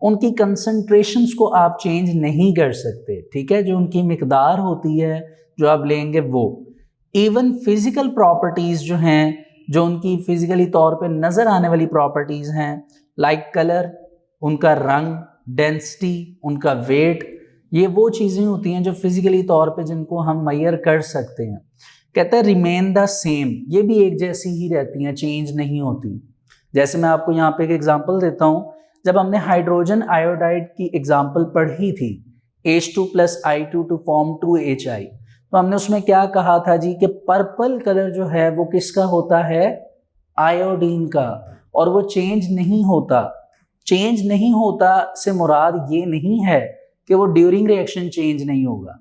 उनकी कंसंट्रेशंस को आप चेंज नहीं कर सकते, ठीक है, जो उनकी मिकदार होती है जो आप लेंगे वो। इवन फिजिकल प्रॉपर्टीज जो हैं, जो उनकी फिजिकली तौर पे नजर आने वाली प्रॉपर्टीज हैं, लाइक कलर, उनका रंग, डेंसिटी, उनका वेट, ये वो चीजें होती हैं जो फिजिकली तौर पे जिनको हम मेजर कर सकते हैं। कहता है रिमेन द सेम, ये भी एक जैसी ही रहती हैं, चेंज नहीं होती। जैसे मैं आपको यहाँ पे एक एग्जांपल देता हूँ, जब हमने हाइड्रोजन आयोडाइड की एग्जांपल पढ़ी थी, H2 + I2 to form 2HI, तो हमने उसमें क्या कहा था जी कि पर्पल कलर जो है वो किसका होता है, आयोडीन का, और वो चेंज नहीं होता। चेंज नहीं होता से मुराद ये नहीं है कि वो ड्यूरिंग रिएक्शन चेंज नहीं होगा।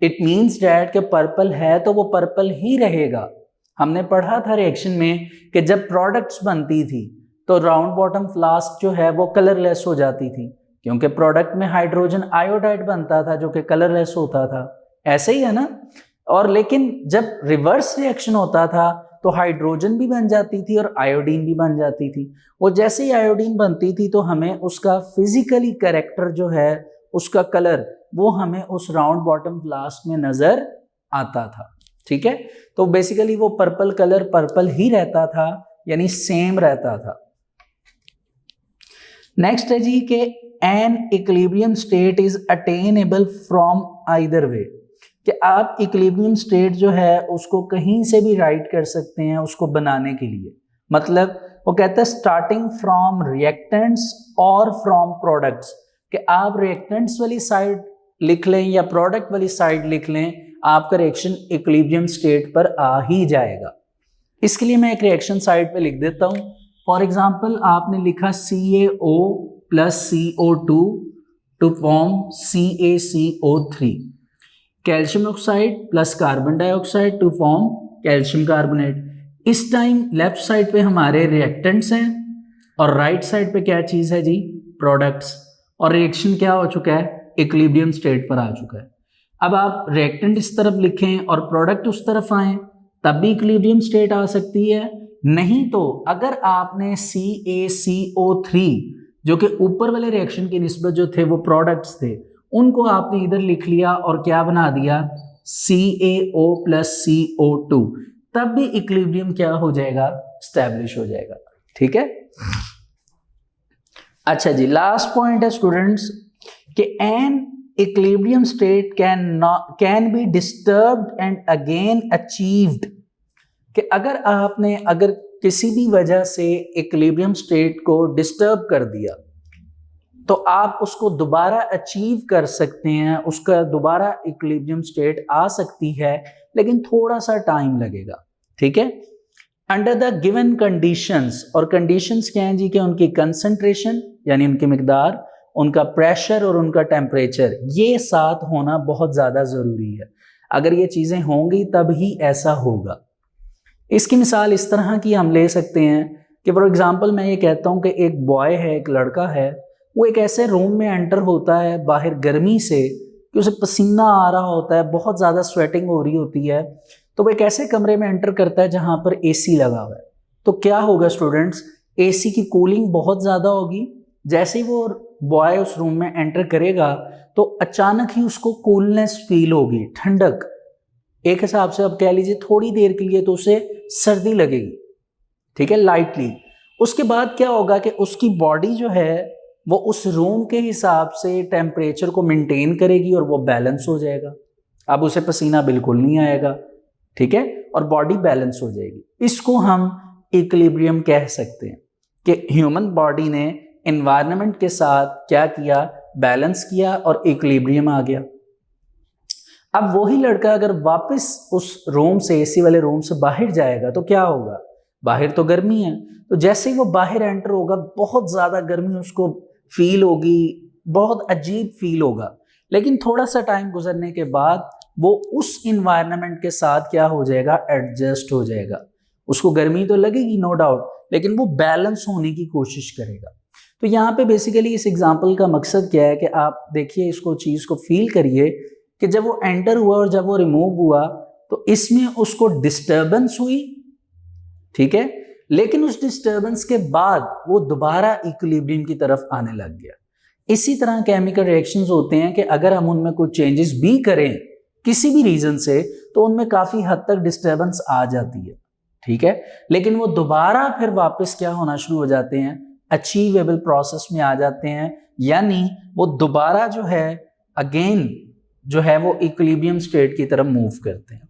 इट मीन्स डैट कि पर्पल है तो वो पर्पल ही रहेगा। हमने पढ़ा था रिएक्शन में कि जब प्रोडक्ट्स बनती थी तो राउंड बॉटम फ्लास्क जो है वो कलरलेस हो जाती थी, क्योंकि प्रोडक्ट में हाइड्रोजन आयोडाइड बनता था जो कि कलरलेस होता था। ऐसे ही है ना। और लेकिन जब रिवर्स रिएक्शन होता था तो हाइड्रोजन भी बन जाती थी और आयोडीन भी बन जाती थी। वो जैसे ही आयोडीन बनती थी तो हमें उसका फिजिकली कैरेक्टर जो है, उसका कलर, वो हमें उस राउंड बॉटम फ्लास्क में नजर आता था, ठीक है। तो बेसिकली वो पर्पल कलर पर्पल ही रहता था, यानी सेम रहता था। नेक्स्ट है जी कि an equilibrium state is attainable from either way, कि आप इक्विलिब्रियम स्टेट जो है उसको कहीं से भी राइट कर सकते हैं उसको बनाने के लिए। मतलब वो कहता है स्टार्टिंग फ्रॉम रिएक्टेंट्स और फ्रॉम प्रोडक्ट्स, कि आप रिएक्टेंट्स वाली साइड लिख लें या प्रोडक्ट वाली साइड लिख लें, आपका रिएक्शन इक्विलिब्रियम स्टेट पर आ ही जाएगा। इसके लिए मैं एक रिएक्शन साइड पे लिख देता हूँ। फॉर एग्जांपल आपने लिखा CaO + CO2 to form CaCO3, calcium oxide + carbon dioxide to form calcium carbonate. इस टाइम लेफ्ट साइड पे हमारे रिएक्टेंट्स हैं और राइट साइड पे क्या चीज़ है जी, प्रोडक्ट्स, और रिएक्शन क्या हो चुका है, इक्विलिब्रियम स्टेट पर आ चुका है। अब आप रिएक्टेंट इस तरफ लिखें और प्रोडक्ट उस तरफ आए तब भी इक्विलिब्रियम स्टेट आ सकती है। नहीं तो अगर आपने CaCO3 जो कि ऊपर वाले रिएक्शन की निस्बत जो थे वो प्रोडक्ट्स थे, उनको आपने इधर लिख लिया और क्या बना दिया, CaO + CO2, तब भी इक्विलिब्रियम क्या हो जाएगा, स्टैब्लिश हो जाएगा, ठीक है। अच्छा जी, लास्ट पॉइंट है स्टूडेंट्स कि an equilibrium state can be disturbed and again achieved, कि अगर किसी भी वजह से इक्विलिब्रियम स्टेट को डिस्टर्ब कर दिया तो आप उसको दोबारा अचीव कर सकते हैं, उसका दोबारा इक्विलिब्रियम स्टेट आ सकती है, लेकिन थोड़ा सा टाइम लगेगा, ठीक है। अंडर द गिवन कंडीशंस, और कंडीशंस क्या हैं जी, कि उनकी कंसंट्रेशन यानी उनकी मिकदार, उनका प्रेशर और उनका टेम्परेचर, ये साथ होना बहुत ज़्यादा ज़रूरी है। अगर ये चीज़ें होंगी तब ही ऐसा होगा। इसकी मिसाल इस तरह की हम ले सकते हैं कि फॉर एग्जांपल मैं ये कहता हूँ कि एक बॉय है, एक लड़का है, वो एक ऐसे रूम में एंटर होता है बाहर गर्मी से कि उसे पसीना आ रहा होता है, बहुत ज़्यादा स्वेटिंग हो रही होती है, तो वो एक ऐसे कमरे में एंटर करता है जहाँ पर AC लगा हुआ है। तो क्या होगा स्टूडेंट्स, AC की कूलिंग बहुत ज़्यादा होगी। जैसे ही वो बॉय उस रूम में एंटर करेगा तो अचानक ही उसको कूलनेस फील होगी, ठंडक। एक हिसाब से अब कह लीजिए थोड़ी देर के लिए तो उसे सर्दी लगेगी, ठीक है, लाइटली। उसके बाद क्या होगा कि उसकी बॉडी जो है वो उस रूम के हिसाब से टेम्परेचर को मेंटेन करेगी और वो बैलेंस हो जाएगा। अब उसे पसीना बिल्कुल नहीं आएगा, ठीक है, और बॉडी बैलेंस हो जाएगी। इसको हम इक्विलिब्रियम कह सकते हैं कि ह्यूमन बॉडी ने एनवायरनमेंट के साथ क्या किया, बैलेंस किया और इक्विलिब्रियम आ गया। अब वही लड़का अगर वापस उस रूम से, AC वाले रूम से बाहर जाएगा तो क्या होगा, बाहर तो गर्मी है, तो जैसे ही वो बाहर एंटर होगा बहुत ज़्यादा गर्मी उसको फील होगी, बहुत अजीब फील होगा। लेकिन थोड़ा सा टाइम गुजरने के बाद वो उस इन्वायरमेंट के साथ क्या हो जाएगा, एडजस्ट हो जाएगा। उसको गर्मी तो लगेगी नो डाउट, लेकिन वो बैलेंस होने की कोशिश करेगा। तो यहाँ पे बेसिकली इस एग्जाम्पल का मकसद क्या है कि आप देखिए, इसको चीज़ को फील करिए कि जब वो एंटर हुआ और जब वो रिमूव हुआ तो इसमें उसको डिस्टर्बेंस हुई, ठीक है, लेकिन उस डिस्टर्बेंस के बाद वो दोबारा इक्विलिब्रियम की तरफ आने लग गया। इसी तरह केमिकल रिएक्शंस होते हैं कि अगर हम उनमें कुछ चेंजेस भी करें किसी भी रीजन से तो उनमें काफ़ी हद तक डिस्टर्बेंस आ जाती है, ठीक है, लेकिन वो दोबारा फिर वापस क्या होना शुरू हो जाते हैं, अचीवेबल प्रोसेस में आ जाते हैं, यानी वो दोबारा जो है अगेन जो है वो इक्विलिब्रियम स्टेट की तरफ मूव करते हैं।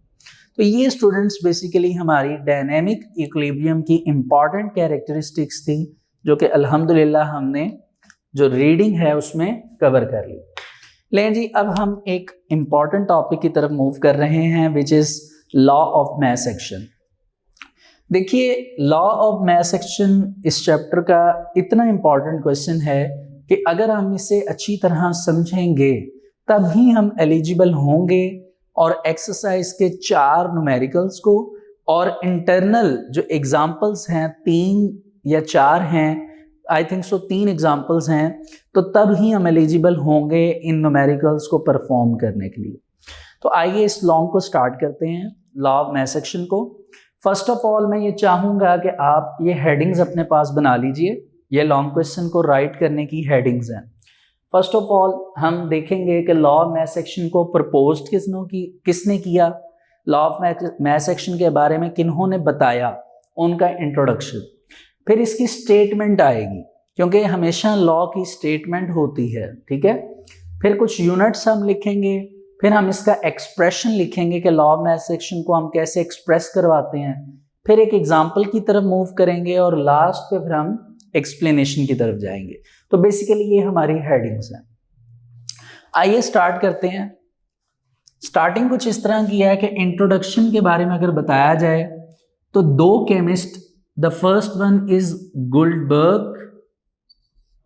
तो ये स्टूडेंट्स बेसिकली हमारी डायनेमिक इक्विलिब्रियम की इंपॉर्टेंट कैरेक्टरिस्टिक्स थी जो कि अल्हम्दुलिल्लाह हमने जो रीडिंग है उसमें कवर कर ली। लेकिन जी अब हम एक इंपॉर्टेंट टॉपिक की तरफ मूव कर रहे हैं which is law of mass action. देखिए, लॉ ऑफ मास एक्शन इस चैप्टर का इतना इंपॉर्टेंट क्वेश्चन है कि अगर हम इसे अच्छी तरह समझेंगे तभी हम एलिजिबल होंगे और एक्सरसाइज के 4 न्यूमेरिकल्स को और इंटरनल जो एग्जाम्पल्स हैं 3 या 4 हैं, आई थिंक सो 3 एग्जाम्पल्स हैं, तो तब ही हम एलिजिबल होंगे इन न्यूमेरिकल्स को परफॉर्म करने के लिए। तो आइए इस लॉन्ग को स्टार्ट करते हैं, लॉ ऑफ मास एक्शन को। फर्स्ट ऑफ ऑल मैं ये चाहूँगा कि आप ये हेडिंग्स अपने पास बना लीजिए, ये लॉन्ग क्वेश्चन को राइट करने की हेडिंग्स हैं। फर्स्ट ऑफ ऑल हम देखेंगे कि लॉ ऑफ मास एक्शन को प्रपोज्ड किसने किया, लॉ ऑफ मास एक्शन के बारे में किन्होंने बताया, उनका इंट्रोडक्शन, फिर इसकी स्टेटमेंट आएगी क्योंकि हमेशा लॉ की स्टेटमेंट होती है, ठीक है, फिर कुछ यूनिट्स हम लिखेंगे, फिर हम इसका एक्सप्रेशन लिखेंगे कि लॉ ऑफ मास एक्शन को हम कैसे एक्सप्रेस करवाते हैं, फिर एक एग्जाम्पल की तरफ मूव करेंगे और लास्ट पे फिर हम एक्सप्लेनेशन की तरफ जाएंगे। तो बेसिकली ये हमारी हेडिंग्स हैं। आइए स्टार्ट करते हैं। स्टार्टिंग कुछ इस तरह की है कि इंट्रोडक्शन के बारे में अगर बताया जाए तो 2 chemist, the first one is Guldberg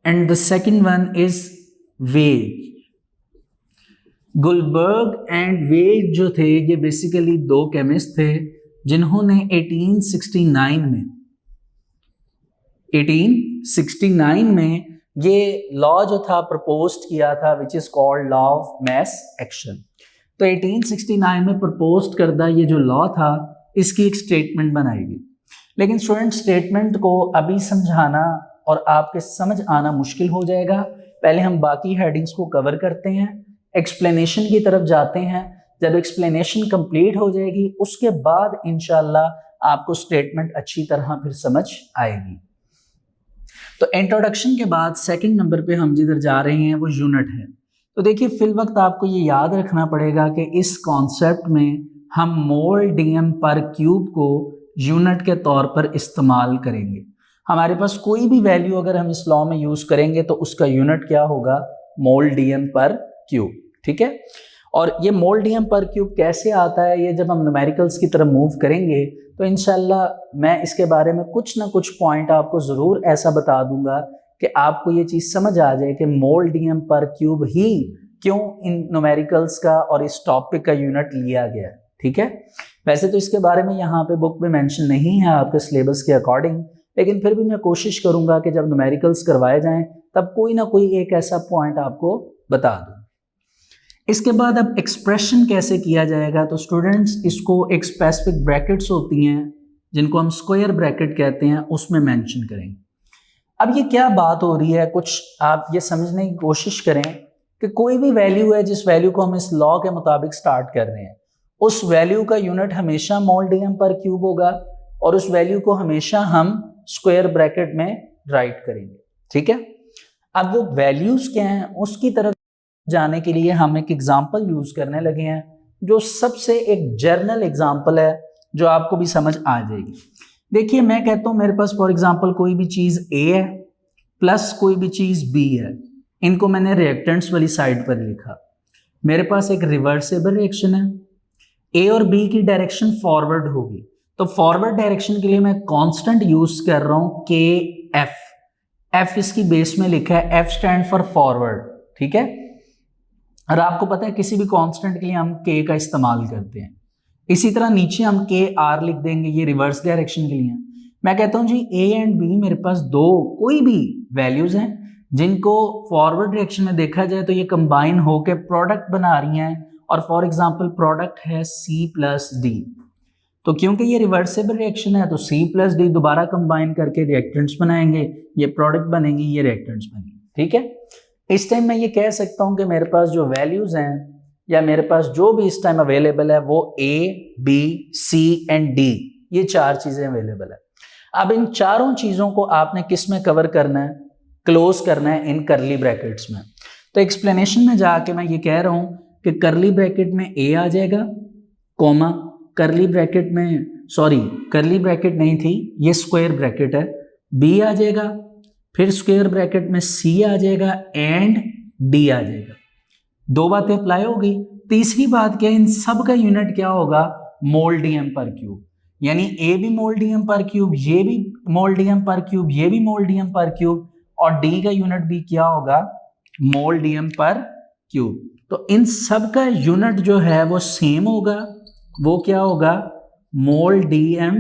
and the second one is Waage. Guldberg and Waage जो थे ये बेसिकली 2 केमिस्ट थे जिन्होंने 1869 में ये लॉ जो था प्रपोज्ड किया था which is called law of mass action. तो 1869 में प्रपोज्ड करदा ये जो लॉ था इसकी एक स्टेटमेंट बनाएगी, लेकिन स्टूडेंट स्टेटमेंट को अभी समझाना और आपके समझ आना मुश्किल हो जाएगा। पहले हम बाकी हेडिंग्स को कवर करते हैं, एक्सप्लेनेशन की तरफ जाते हैं। जब एक्सप्लेनेशन कंप्लीट हो जाएगी उसके बाद इंशाल्लाह आपको स्टेटमेंट अच्छी तरह फिर समझ आएगी। तो इंट्रोडक्शन के बाद सेकंड नंबर पे हम जिधर जा रहे हैं वो यूनिट है। तो देखिए, फिल वक्त आपको ये याद रखना पड़ेगा कि इस कॉन्सेप्ट में हम मोल डीएम पर क्यूब को यूनिट के तौर पर इस्तेमाल करेंगे। हमारे पास कोई भी वैल्यू अगर हम इस लॉ में यूज़ करेंगे तो उसका यूनिट क्या होगा, मोल डीएम पर क्यूब, ठीक है। और ये मोल डीएम पर क्यूब कैसे आता है, ये जब हम न्यूमेरिकल्स की तरफ मूव करेंगे तो इंशाल्लाह मैं इसके बारे में कुछ ना कुछ पॉइंट आपको ज़रूर ऐसा बता दूंगा कि आपको ये चीज़ समझ आ जाए कि मोल डीएम पर क्यूब ही क्यों इन न्यूमेरिकल्स का और इस टॉपिक का यूनिट लिया गया, ठीक है। वैसे तो इसके बारे में यहाँ पे बुक में मेंशन नहीं है आपके सिलेबस के अकॉर्डिंग, लेकिन फिर भी मैं कोशिश करूँगा कि जब न्यूमेरिकल्स करवाए जाएँ तब कोई ना कोई एक ऐसा पॉइंट आपको बता दूँ। इसके बाद अब एक्सप्रेशन कैसे किया जाएगा, तो स्टूडेंट्स इसको एक स्पेसिफिक ब्रैकेट्स होती हैं जिनको हम स्क्वायर ब्रैकेट कहते हैं उसमें मेंशन करेंगे। अब ये क्या बात हो रही है, कुछ आप ये समझने की कोशिश करें कि कोई भी वैल्यू है जिस वैल्यू को हम इस लॉ के मुताबिक स्टार्ट कर रहे हैं उस वैल्यू का यूनिट हमेशा मोल डीएम पर क्यूब होगा और उस वैल्यू को हमेशा हम स्क्वायर ब्रैकेट में राइट करेंगे, ठीक है। अब वो वैल्यूज क्या हैं उसकी तरफ जाने के लिए हम एक एग्जाम्पल यूज करने लगे हैं जो सबसे एक जर्नल एग्जाम्पल है जो आपको भी समझ आ जाएगी। देखिए, मैं कहता हूँ मेरे पास फॉर एग्जाम्पल कोई भी चीज़ ए है प्लस कोई भी चीज़ बी है, इनको मैंने रिएक्टेंट्स वाली साइड पर लिखा। मेरे पास एक रिवर्सेबल रिएक्शन है, ए और बी की डायरेक्शन फॉरवर्ड होगी, तो फॉरवर्ड डायरेक्शन के लिए मैं कांस्टेंट यूज कर रहा हूँ के एफ। एफ इसकी बेस में लिखा है, एफ स्टैंड फॉर फॉरवर्ड, ठीक है। और आपको पता है किसी भी कांस्टेंट के लिए हम के का इस्तेमाल करते हैं। इसी तरह नीचे हम के आर लिख देंगे, ये रिवर्स डायरेक्शन के लिए। मैं कहता हूं जी ए एंड बी मेरे पास दो कोई भी वैल्यूज हैं जिनको फॉरवर्ड डायरेक्शन में देखा जाए तो ये कंबाइन होकर प्रोडक्ट बना रही हैं, और फॉर एग्जांपल प्रोडक्ट है C प्लस डी। तो क्योंकि ये रिवर्सिबल रिएक्शन है तो C प्लस डी दोबारा कंबाइन करके रिएक्टेंट्स बनाएंगे, ये प्रोडक्ट बनेंगी, ये रिएक्टेंट्स बनेंगे। ठीक है, इस टाइम मैं ये कह सकता हूं कि मेरे पास जो वैल्यूज हैं या मेरे पास जो भी इस टाइम अवेलेबल है वो A, B, C and D, ये चार चीजें अवेलेबल है। अब इन चारों चीजों को आपने किस में कवर करना है, क्लोज करना है इन करली ब्रैकेट्स में। तो एक्सप्लेनेशन में जाके मैं ये कह रहा हूं कि करली ब्रैकेट में A आ जाएगा, कॉमा करली ब्रैकेट में, सॉरी करली ब्रैकेट नहीं थी, ये स्क्वायर ब्रैकेट है, B आ जाएगा, फिर स्क्वायर ब्रैकेट में C आ जाएगा एंड D आ जाएगा। दो बातें अप्लाई होगी। तीसरी बात क्या है, इन सब का यूनिट क्या होगा, मोल डीएम पर क्यूब, यानी A भी मोल डीएम पर क्यूब, ये भी मोल डीएम पर क्यूब, ये भी मोल डीएम पर क्यूब, और D का यूनिट भी क्या होगा, मोल डीएम पर क्यूब। तो इन सब का यूनिट जो है वो सेम होगा, वो क्या होगा, मोल डीएम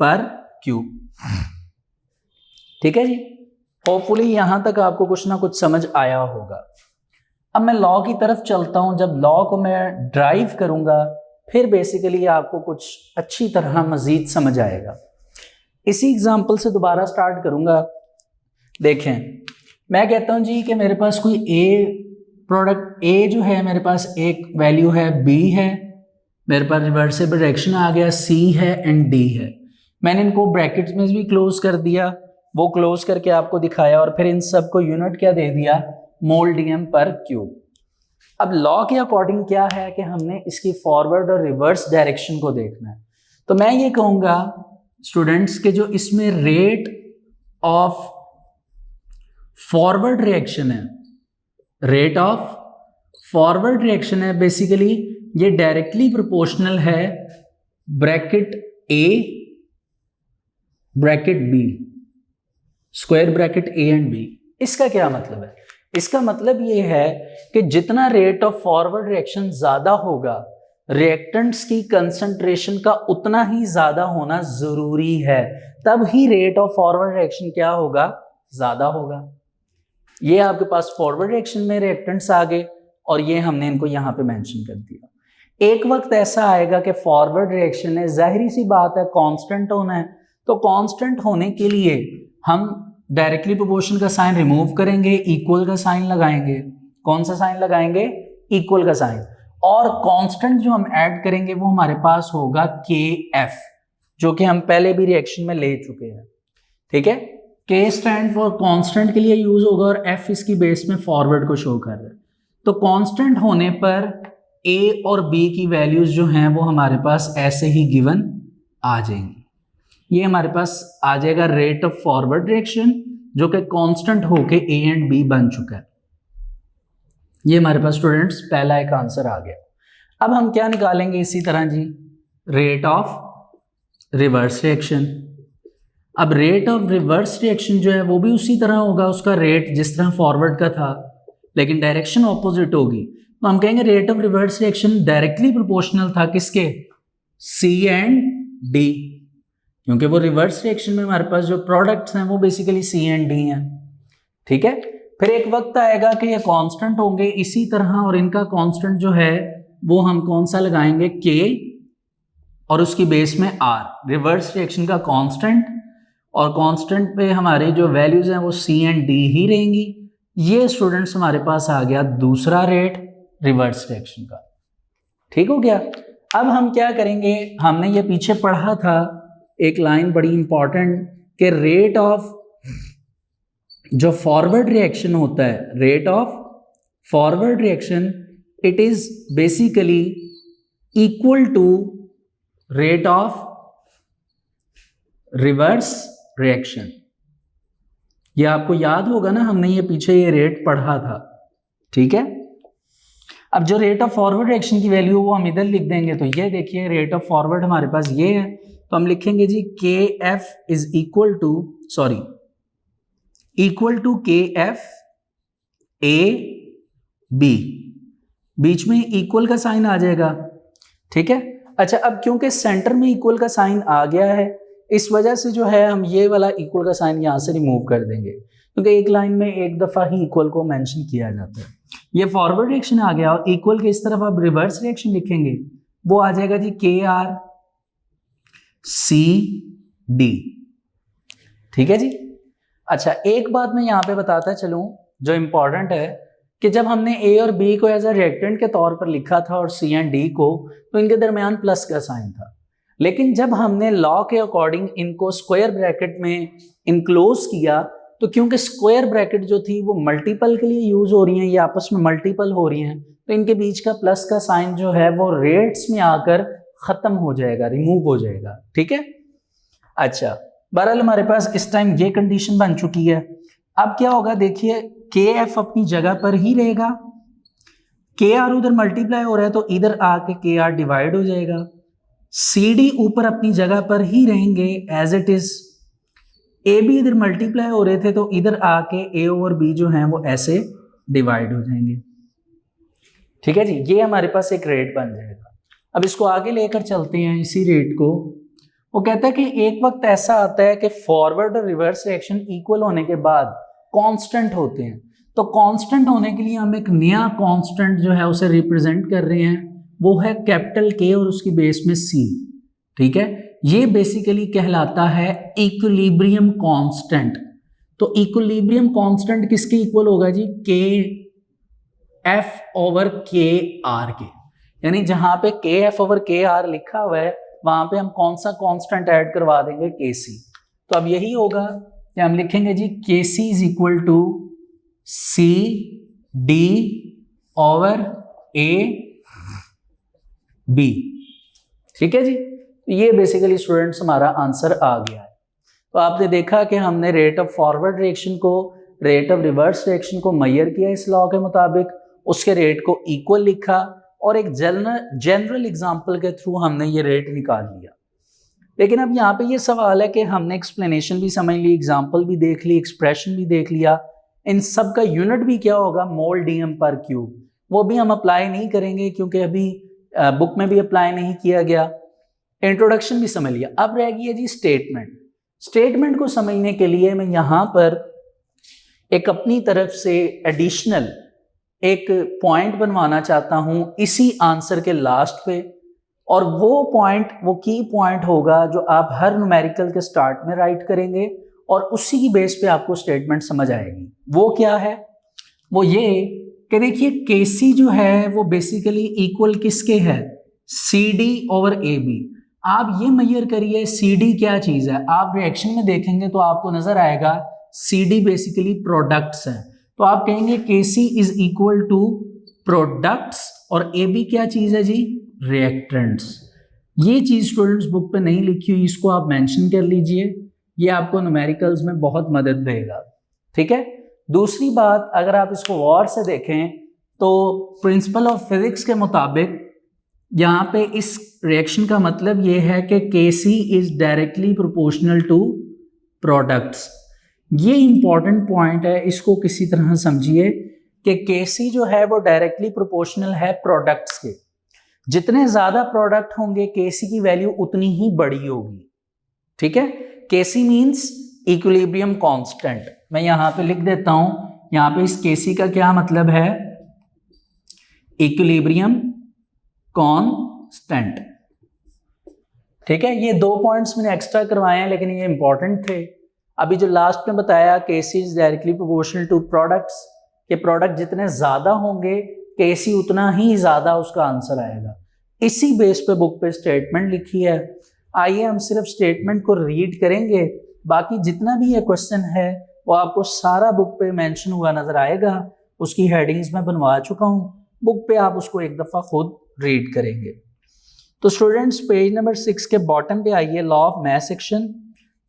पर क्यूब। ठीक है जी, होपफुली यहां तक आपको कुछ ना कुछ समझ आया होगा। अब मैं लॉ की तरफ चलता हूं। जब लॉ को मैं ड्राइव करूंगा फिर बेसिकली आपको कुछ अच्छी तरह मजीद समझ आएगा। इसी एग्जांपल से दोबारा स्टार्ट करूंगा। देखें, मैं कहता हूं जी कि मेरे पास कोई प्रोडक्ट A जो है, मेरे पास एक वैल्यू है B है, मेरे पास रिवर्सिबल डायरेक्शन आ गया, C है एंड D है। मैंने इनको ब्रैकेट्स में भी क्लोज कर दिया, वो क्लोज करके आपको दिखाया, और फिर इन सब को यूनिट क्या दे दिया, मोल डीएम पर क्यूब। अब लॉ के अकॉर्डिंग क्या है कि हमने इसकी फॉरवर्ड और रिवर्स डायरेक्शन को देखना है। तो मैं ये कहूँगा स्टूडेंट्स के जो इसमें रेट ऑफ फॉरवर्ड रिएक्शन है, रेट ऑफ फॉरवर्ड रिएक्शन है, बेसिकली ये डायरेक्टली प्रोपोर्शनल है bracket A bracket B, square bracket A and B। इसका क्या मतलब है, इसका मतलब ये है कि जितना रेट ऑफ फॉरवर्ड रिएक्शन ज्यादा होगा, रिएक्टेंट्स की कंसंट्रेशन का उतना ही ज्यादा होना जरूरी है, तब ही रेट ऑफ फॉरवर्ड रिएक्शन क्या होगा, ज्यादा होगा। ये आपके पास फॉरवर्ड रिएक्शन में रिएक्टेंट्स आ गए और ये हमने इनको यहां पे मेंशन कर दिया। एक वक्त ऐसा आएगा कि फॉरवर्ड रिएक्शन है, जाहिर सी बात है कांस्टेंट होना है, तो कांस्टेंट होने के लिए हम डायरेक्टली प्रोपोर्शन का साइन रिमूव करेंगे, इक्वल का साइन लगाएंगे। कौन सा साइन लगाएंगे, इक्वल का साइन, और कांस्टेंट जो हम ऐड करेंगे वो हमारे पास होगा KF, जो कि हम पहले भी रिएक्शन में ले चुके हैं। ठीक है, K स्टैंड फॉर कांस्टेंट के लिए यूज होगा और F इसकी बेस में फॉरवर्ड को शो कर रहा है। तो कांस्टेंट होने पर A और B की वैल्यूज जो हैं वो हमारे पास ऐसे ही गिवन आ जाएंगी। ये हमारे पास आ जाएगा रेट ऑफ फॉरवर्ड रिएक्शन, जो कि कांस्टेंट होके A एंड B बन चुका है। ये हमारे पास स्टूडेंट्स पहला एक आंसर आ गया। अब हम क्या निकालेंगे इसी तरह जी, रेट ऑफ रिवर्स रिएक्शन। अब रेट ऑफ रिवर्स रिएक्शन जो है वो भी उसी तरह होगा, उसका रेट जिस तरह फॉरवर्ड का था, लेकिन डायरेक्शन ऑपोजिट होगी। तो हम कहेंगे rate of reverse reaction directly proportional था किसके, C एंड D, क्योंकि वो रिवर्स रिएक्शन में हमारे पास जो प्रोडक्ट्स हैं वो बेसिकली C एंड D हैं। ठीक है, फिर एक वक्त आएगा कि ये कांस्टेंट होंगे इसी तरह, और इनका कांस्टेंट जो है वो हम कौन सा लगाएंगे, K और उसकी बेस में R, रिवर्स रिएक्शन का कांस्टेंट, और कांस्टेंट पे हमारी जो वैल्यूज हैं वो C एंड D ही रहेंगी। ये स्टूडेंट्स हमारे पास आ गया दूसरा रेट रिवर्स रिएक्शन का। ठीक हो गया। अब हम क्या करेंगे, हमने ये पीछे पढ़ा था एक लाइन बड़ी इंपॉर्टेंट कि रेट ऑफ जो फॉरवर्ड रिएक्शन होता है, rate of forward reaction, it is basically equal to rate of reverse reaction. ये आपको याद होगा ना, हमने ये पीछे ये रेट पढ़ा था। ठीक है, अब जो रेट ऑफ फॉरवर्ड रिएक्शन की वैल्यू वो हम इधर लिख देंगे। तो ये देखिए रेट ऑफ फॉरवर्ड हमारे पास ये है, तो हम लिखेंगे जी KF is equal to, sorry, equal to KF A B, बीच में इक्वल का साइन आ जाएगा। ठीक है, अच्छा अब क्योंकि सेंटर में इक्वल का साइन आ गया है, इस वजह से जो है हम ये वाला इक्वल का साइन यहाँ से रिमूव कर देंगे, क्योंकि एक लाइन में एक दफ़ा ही इक्वल को मेंशन किया जाता है। ये फॉरवर्ड रिएक्शन आ गया, और इक्वल के इस तरफ आप रिवर्स रिएक्शन लिखेंगे, वो आ जाएगा जी KR CD। ठीक है जी। अच्छा, एक बात मैं यहाँ पे बताता चलूँ जो इम्पॉर्टेंट है, कि जब हमने A और B को एज अ रिएक्टेंट के तौर पर लिखा था और C एंड D को, तो इनके दरमियान प्लस का साइन था। लेकिन जब हमने लॉ के अकॉर्डिंग इनको स्क्वायर ब्रैकेट में इनक्लोज किया, तो क्योंकि स्क्वायर ब्रैकेट जो थी वो मल्टीपल के लिए यूज हो रही हैं, ये आपस में मल्टीपल हो रही हैं, तो इनके बीच का प्लस का साइन जो है वो रेट्स में आकर खत्म हो जाएगा, रिमूव हो जाएगा। ठीक है। अच्छा, बहरहाल हमारे पास इस टाइम ये कंडीशन बन चुकी है। अब क्या होगा, देखिए KF अपनी जगह पर ही रहेगा, KR उधर मल्टीप्लाई हो रहा है तो इधर आके KR डिवाइड हो जाएगा, CD ऊपर अपनी जगह पर ही रहेंगे एज इट इज, AB इधर मल्टीप्लाई हो रहे थे तो इधर आके A ओवर B जो है वो ऐसे डिवाइड हो जाएंगे। ठीक है जी, ये हमारे पास एक रेट बन जाएगा। अब इसको आगे लेकर चलते हैं इसी रेट को। वो कहता है कि एक वक्त ऐसा आता है कि फॉरवर्ड और रिवर्स रिएक्शन इक्वल होने के बाद कांस्टेंट होते हैं, तो कांस्टेंट होने के लिए हम एक नया कांस्टेंट जो है उसे रिप्रेजेंट कर रहे हैं, वो है कैपिटल K और उसकी बेस में C। ठीक है, ये बेसिकली कहलाता है इक्विलिब्रियम कांस्टेंट। तो इक्विलिब्रियम कांस्टेंट किसके इक्वल होगा जी, KF ओवर KR के, यानी जहां पे KF ओवर KR लिखा हुआ है वहां पे हम कौन सा कांस्टेंट ऐड करवा देंगे, KC। तो अब यही होगा कि हम लिखेंगे जी KC is equal to CD over AB। ठीक है जी, ये बेसिकली स्टूडेंट्स हमारा आंसर आ गया है। तो आपने देखा कि हमने रेट ऑफ फॉरवर्ड रिएक्शन को, रेट ऑफ रिवर्स रिएक्शन को मेजर किया इस लॉ के मुताबिक, उसके रेट को इक्वल लिखा, और एक जनरल एग्जांपल के थ्रू हमने ये रेट निकाल लिया। लेकिन अब यहाँ पे ये सवाल है कि हमने एक्सप्लेनेशन भी समझ ली, एग्जांपल भी देख ली, एक्सप्रेशन भी देख लिया, इन सब का यूनिट भी क्या होगा, मोल DM पर क्यूब, वो भी हम अप्लाई नहीं करेंगे क्योंकि अभी बुक में भी अप्लाई नहीं किया गया। इंट्रोडक्शन भी समझ लिया। अब रह गई है जी स्टेटमेंट। स्टेटमेंट को समझने के लिए मैं यहाँ पर एक अपनी तरफ से एडिशनल एक पॉइंट बनवाना चाहता हूं इसी आंसर के लास्ट पे, और वो पॉइंट, वो की पॉइंट होगा जो आप हर न्यूमेरिकल के स्टार्ट में राइट करेंगे और उसी की बेस पे आपको स्टेटमेंट समझ आएगी। वो क्या है, वो ये कि देखिए KC जो है वो बेसिकली इक्वल किसके है, CD ओवर AB। आप ये मेजर करिए CD क्या चीज है, आप रिएक्शन में देखेंगे तो आपको नजर आएगा CD बेसिकली प्रोडक्ट्स है, तो आप कहेंगे KC is equal to products, और AB क्या चीज है जी, रिएक्टेंट्स। ये चीज स्टूडेंट्स बुक पे नहीं लिखी हुई, इसको आप मेंशन कर लीजिए, ये आपको न्यूमेरिकल्स में बहुत मदद देगा। ठीक है। दूसरी बात, अगर आप इसको गौर से देखें तो प्रिंसिपल ऑफ फिजिक्स के मुताबिक यहाँ पे इस रिएक्शन का मतलब ये है कि KC is directly proportional to products. ये इंपॉर्टेंट पॉइंट है, इसको किसी तरह समझिए कि KC जो है वो डायरेक्टली प्रोपोर्शनल है प्रोडक्ट्स के। जितने ज्यादा प्रोडक्ट होंगे KC की वैल्यू उतनी ही बड़ी होगी। ठीक है। KC means equilibrium constant. मैं यहां पे लिख देता हूं, यहां पे इस KC का क्या मतलब है, इक्विलिब्रियम कांस्टेंट। ठीक है। ये 2 पॉइंट्स मैंने एक्स्ट्रा करवाए हैं लेकिन ये इंपॉर्टेंट थे। अभी जो लास्ट में बताया KC is directly proportional to products, के प्रोडक्ट जितने ज्यादा होंगे KC उतना ही ज्यादा उसका आंसर आएगा। इसी बेस पे बुक पे स्टेटमेंट लिखी है। आइए हम सिर्फ स्टेटमेंट को रीड करेंगे, बाकी जितना भी ये क्वेश्चन है वो आपको सारा बुक पे मेंशन हुआ नजर आएगा, उसकी हेडिंग्स में बनवा चुका हूँ, बुक पे आप उसको एक दफा खुद रीड करेंगे। तो स्टूडेंट्स पेज नंबर 6 के बॉटम पे आइए, law of math section.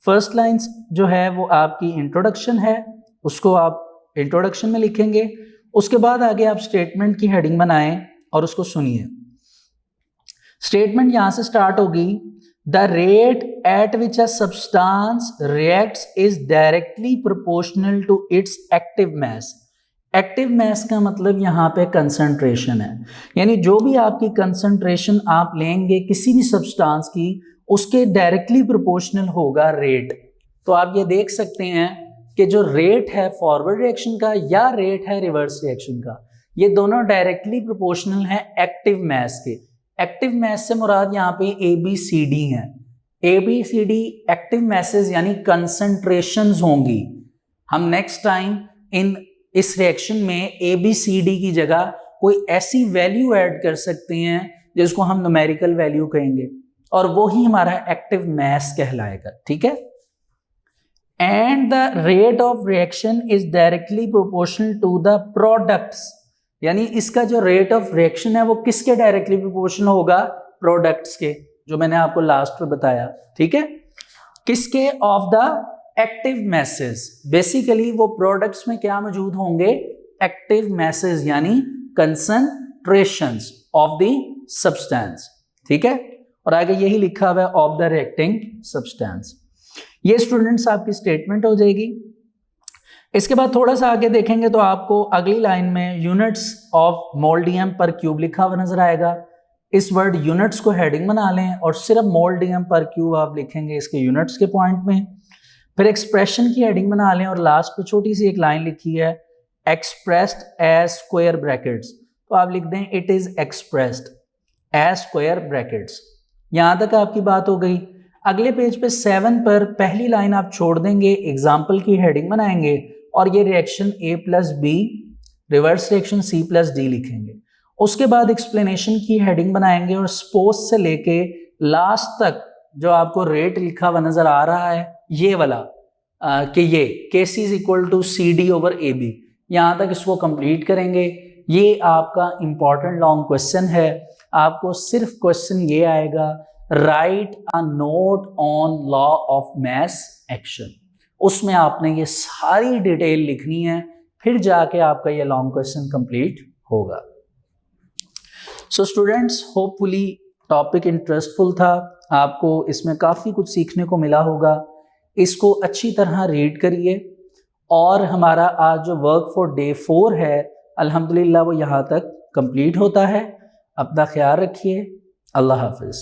First lines जो है वो आपकी इंट्रोडक्शन है, उसको आप इंट्रोडक्शन में लिखेंगे। उसके बाद आगे आप स्टेटमेंट की हेडिंग बनाएं और उसको सुनिए। स्टेटमेंट यहां से स्टार्ट होगी, the rate at which a substance reacts is directly proportional to its active mass. Active mass का मतलब यहाँ पे कंसंट्रेशन है, यानी जो भी आपकी कंसंट्रेशन आप लेंगे किसी भी सब्सटेंस की, उसके डायरेक्टली प्रोपोर्शनल होगा रेट। तो आप ये देख सकते हैं कि जो रेट है फॉरवर्ड रिएक्शन का या रेट है रिवर्स रिएक्शन का, ये दोनों डायरेक्टली प्रोपोर्शनल हैं एक्टिव मास के। एक्टिव मास से मुराद यहाँ पे ABCD हैं। ABCD एक्टिव मासेस यानी कंसंट्रेशंस होंगी। हम नेक्स्ट टाइम इस रिएक्शन में ABCD की जगह कोई ऐसी वैल्यू ऐड कर सकते हैं जिसको हम न्यूमेरिकल वैल्यू कहेंगे, और वो ही हमारा एक्टिव मास कहलाएगा। ठीक है। And the rate of reaction is directly proportional to the products, यानी इसका जो रेट ऑफ रिएक्शन है वो किसके डायरेक्टली प्रोपोर्शनल होगा? प्रोडक्ट्स के, जो मैंने आपको लास्ट में बताया। ठीक है। किसके? Of the active message. Basically वो प्रोडक्ट्स में क्या मौजूद होंगे? एक्टिव मैसेज यानी कंसंट्रेशंस ऑफ द सब्सटेंस। ठीक है। और आगे यही लिखा हुआ है ऑफ द रिएक्टिंग सब्सटेंस। ये स्टूडेंट्स आपकी स्टेटमेंट हो जाएगी। इसके बाद थोड़ा सा आगे देखेंगे तो आपको अगली लाइन में यूनिट्स ऑफ मोल्डियम पर क्यूब लिखा हुआ नजर आएगा। इस वर्ड यूनिट्स को हेडिंग बना लें और सिर्फ मोल्डियम पर क्यूब आप लिखेंगे इसके यूनिट्स के पॉइंट में। फिर एक्सप्रेशन की हेडिंग बना लें और लास्ट पे छोटी सी एक लाइन लिखी है एक्सप्रेस्ड एज स्क्वायर ब्रैकेट्स, तो आप लिख दें it is expressed as square brackets. यहां तक आपकी बात हो गई। अगले पेज पे 7 पर पहली लाइन आप छोड़ देंगे, एग्जाम्पल की हेडिंग बनाएंगे और ये reaction A+B reverse reaction C+D लिखेंगे। उसके बाद एक्सप्लेनेशन की हेडिंग बनाएंगे और सपोज से लेके लास्ट तक जो आपको रेट लिखा हुआ नजर आ रहा है ये वाला कि ये KC is equal to CD/AB, यहाँ तक इसको कंप्लीट करेंगे। ये आपका इंपॉर्टेंट लॉन्ग क्वेश्चन है। आपको सिर्फ क्वेश्चन ये आएगा right a note on law of mass action, उसमें आपने ये सारी डिटेल लिखनी है, फिर जाके आपका ये लॉन्ग क्वेश्चन कंप्लीट होगा। सो स्टूडेंट्स, होपफुली टॉपिक इंटरेस्टफुल था, आपको इसमें काफ़ी कुछ सीखने को मिला होगा। इसको अच्छी तरह रीड करिए और हमारा आज जो वर्क फॉर डे 4 है अल्हम्दुलिल्लाह वो यहाँ तक कंप्लीट होता है। अपना ख्याल रखिए। अल्लाह हाफिज़।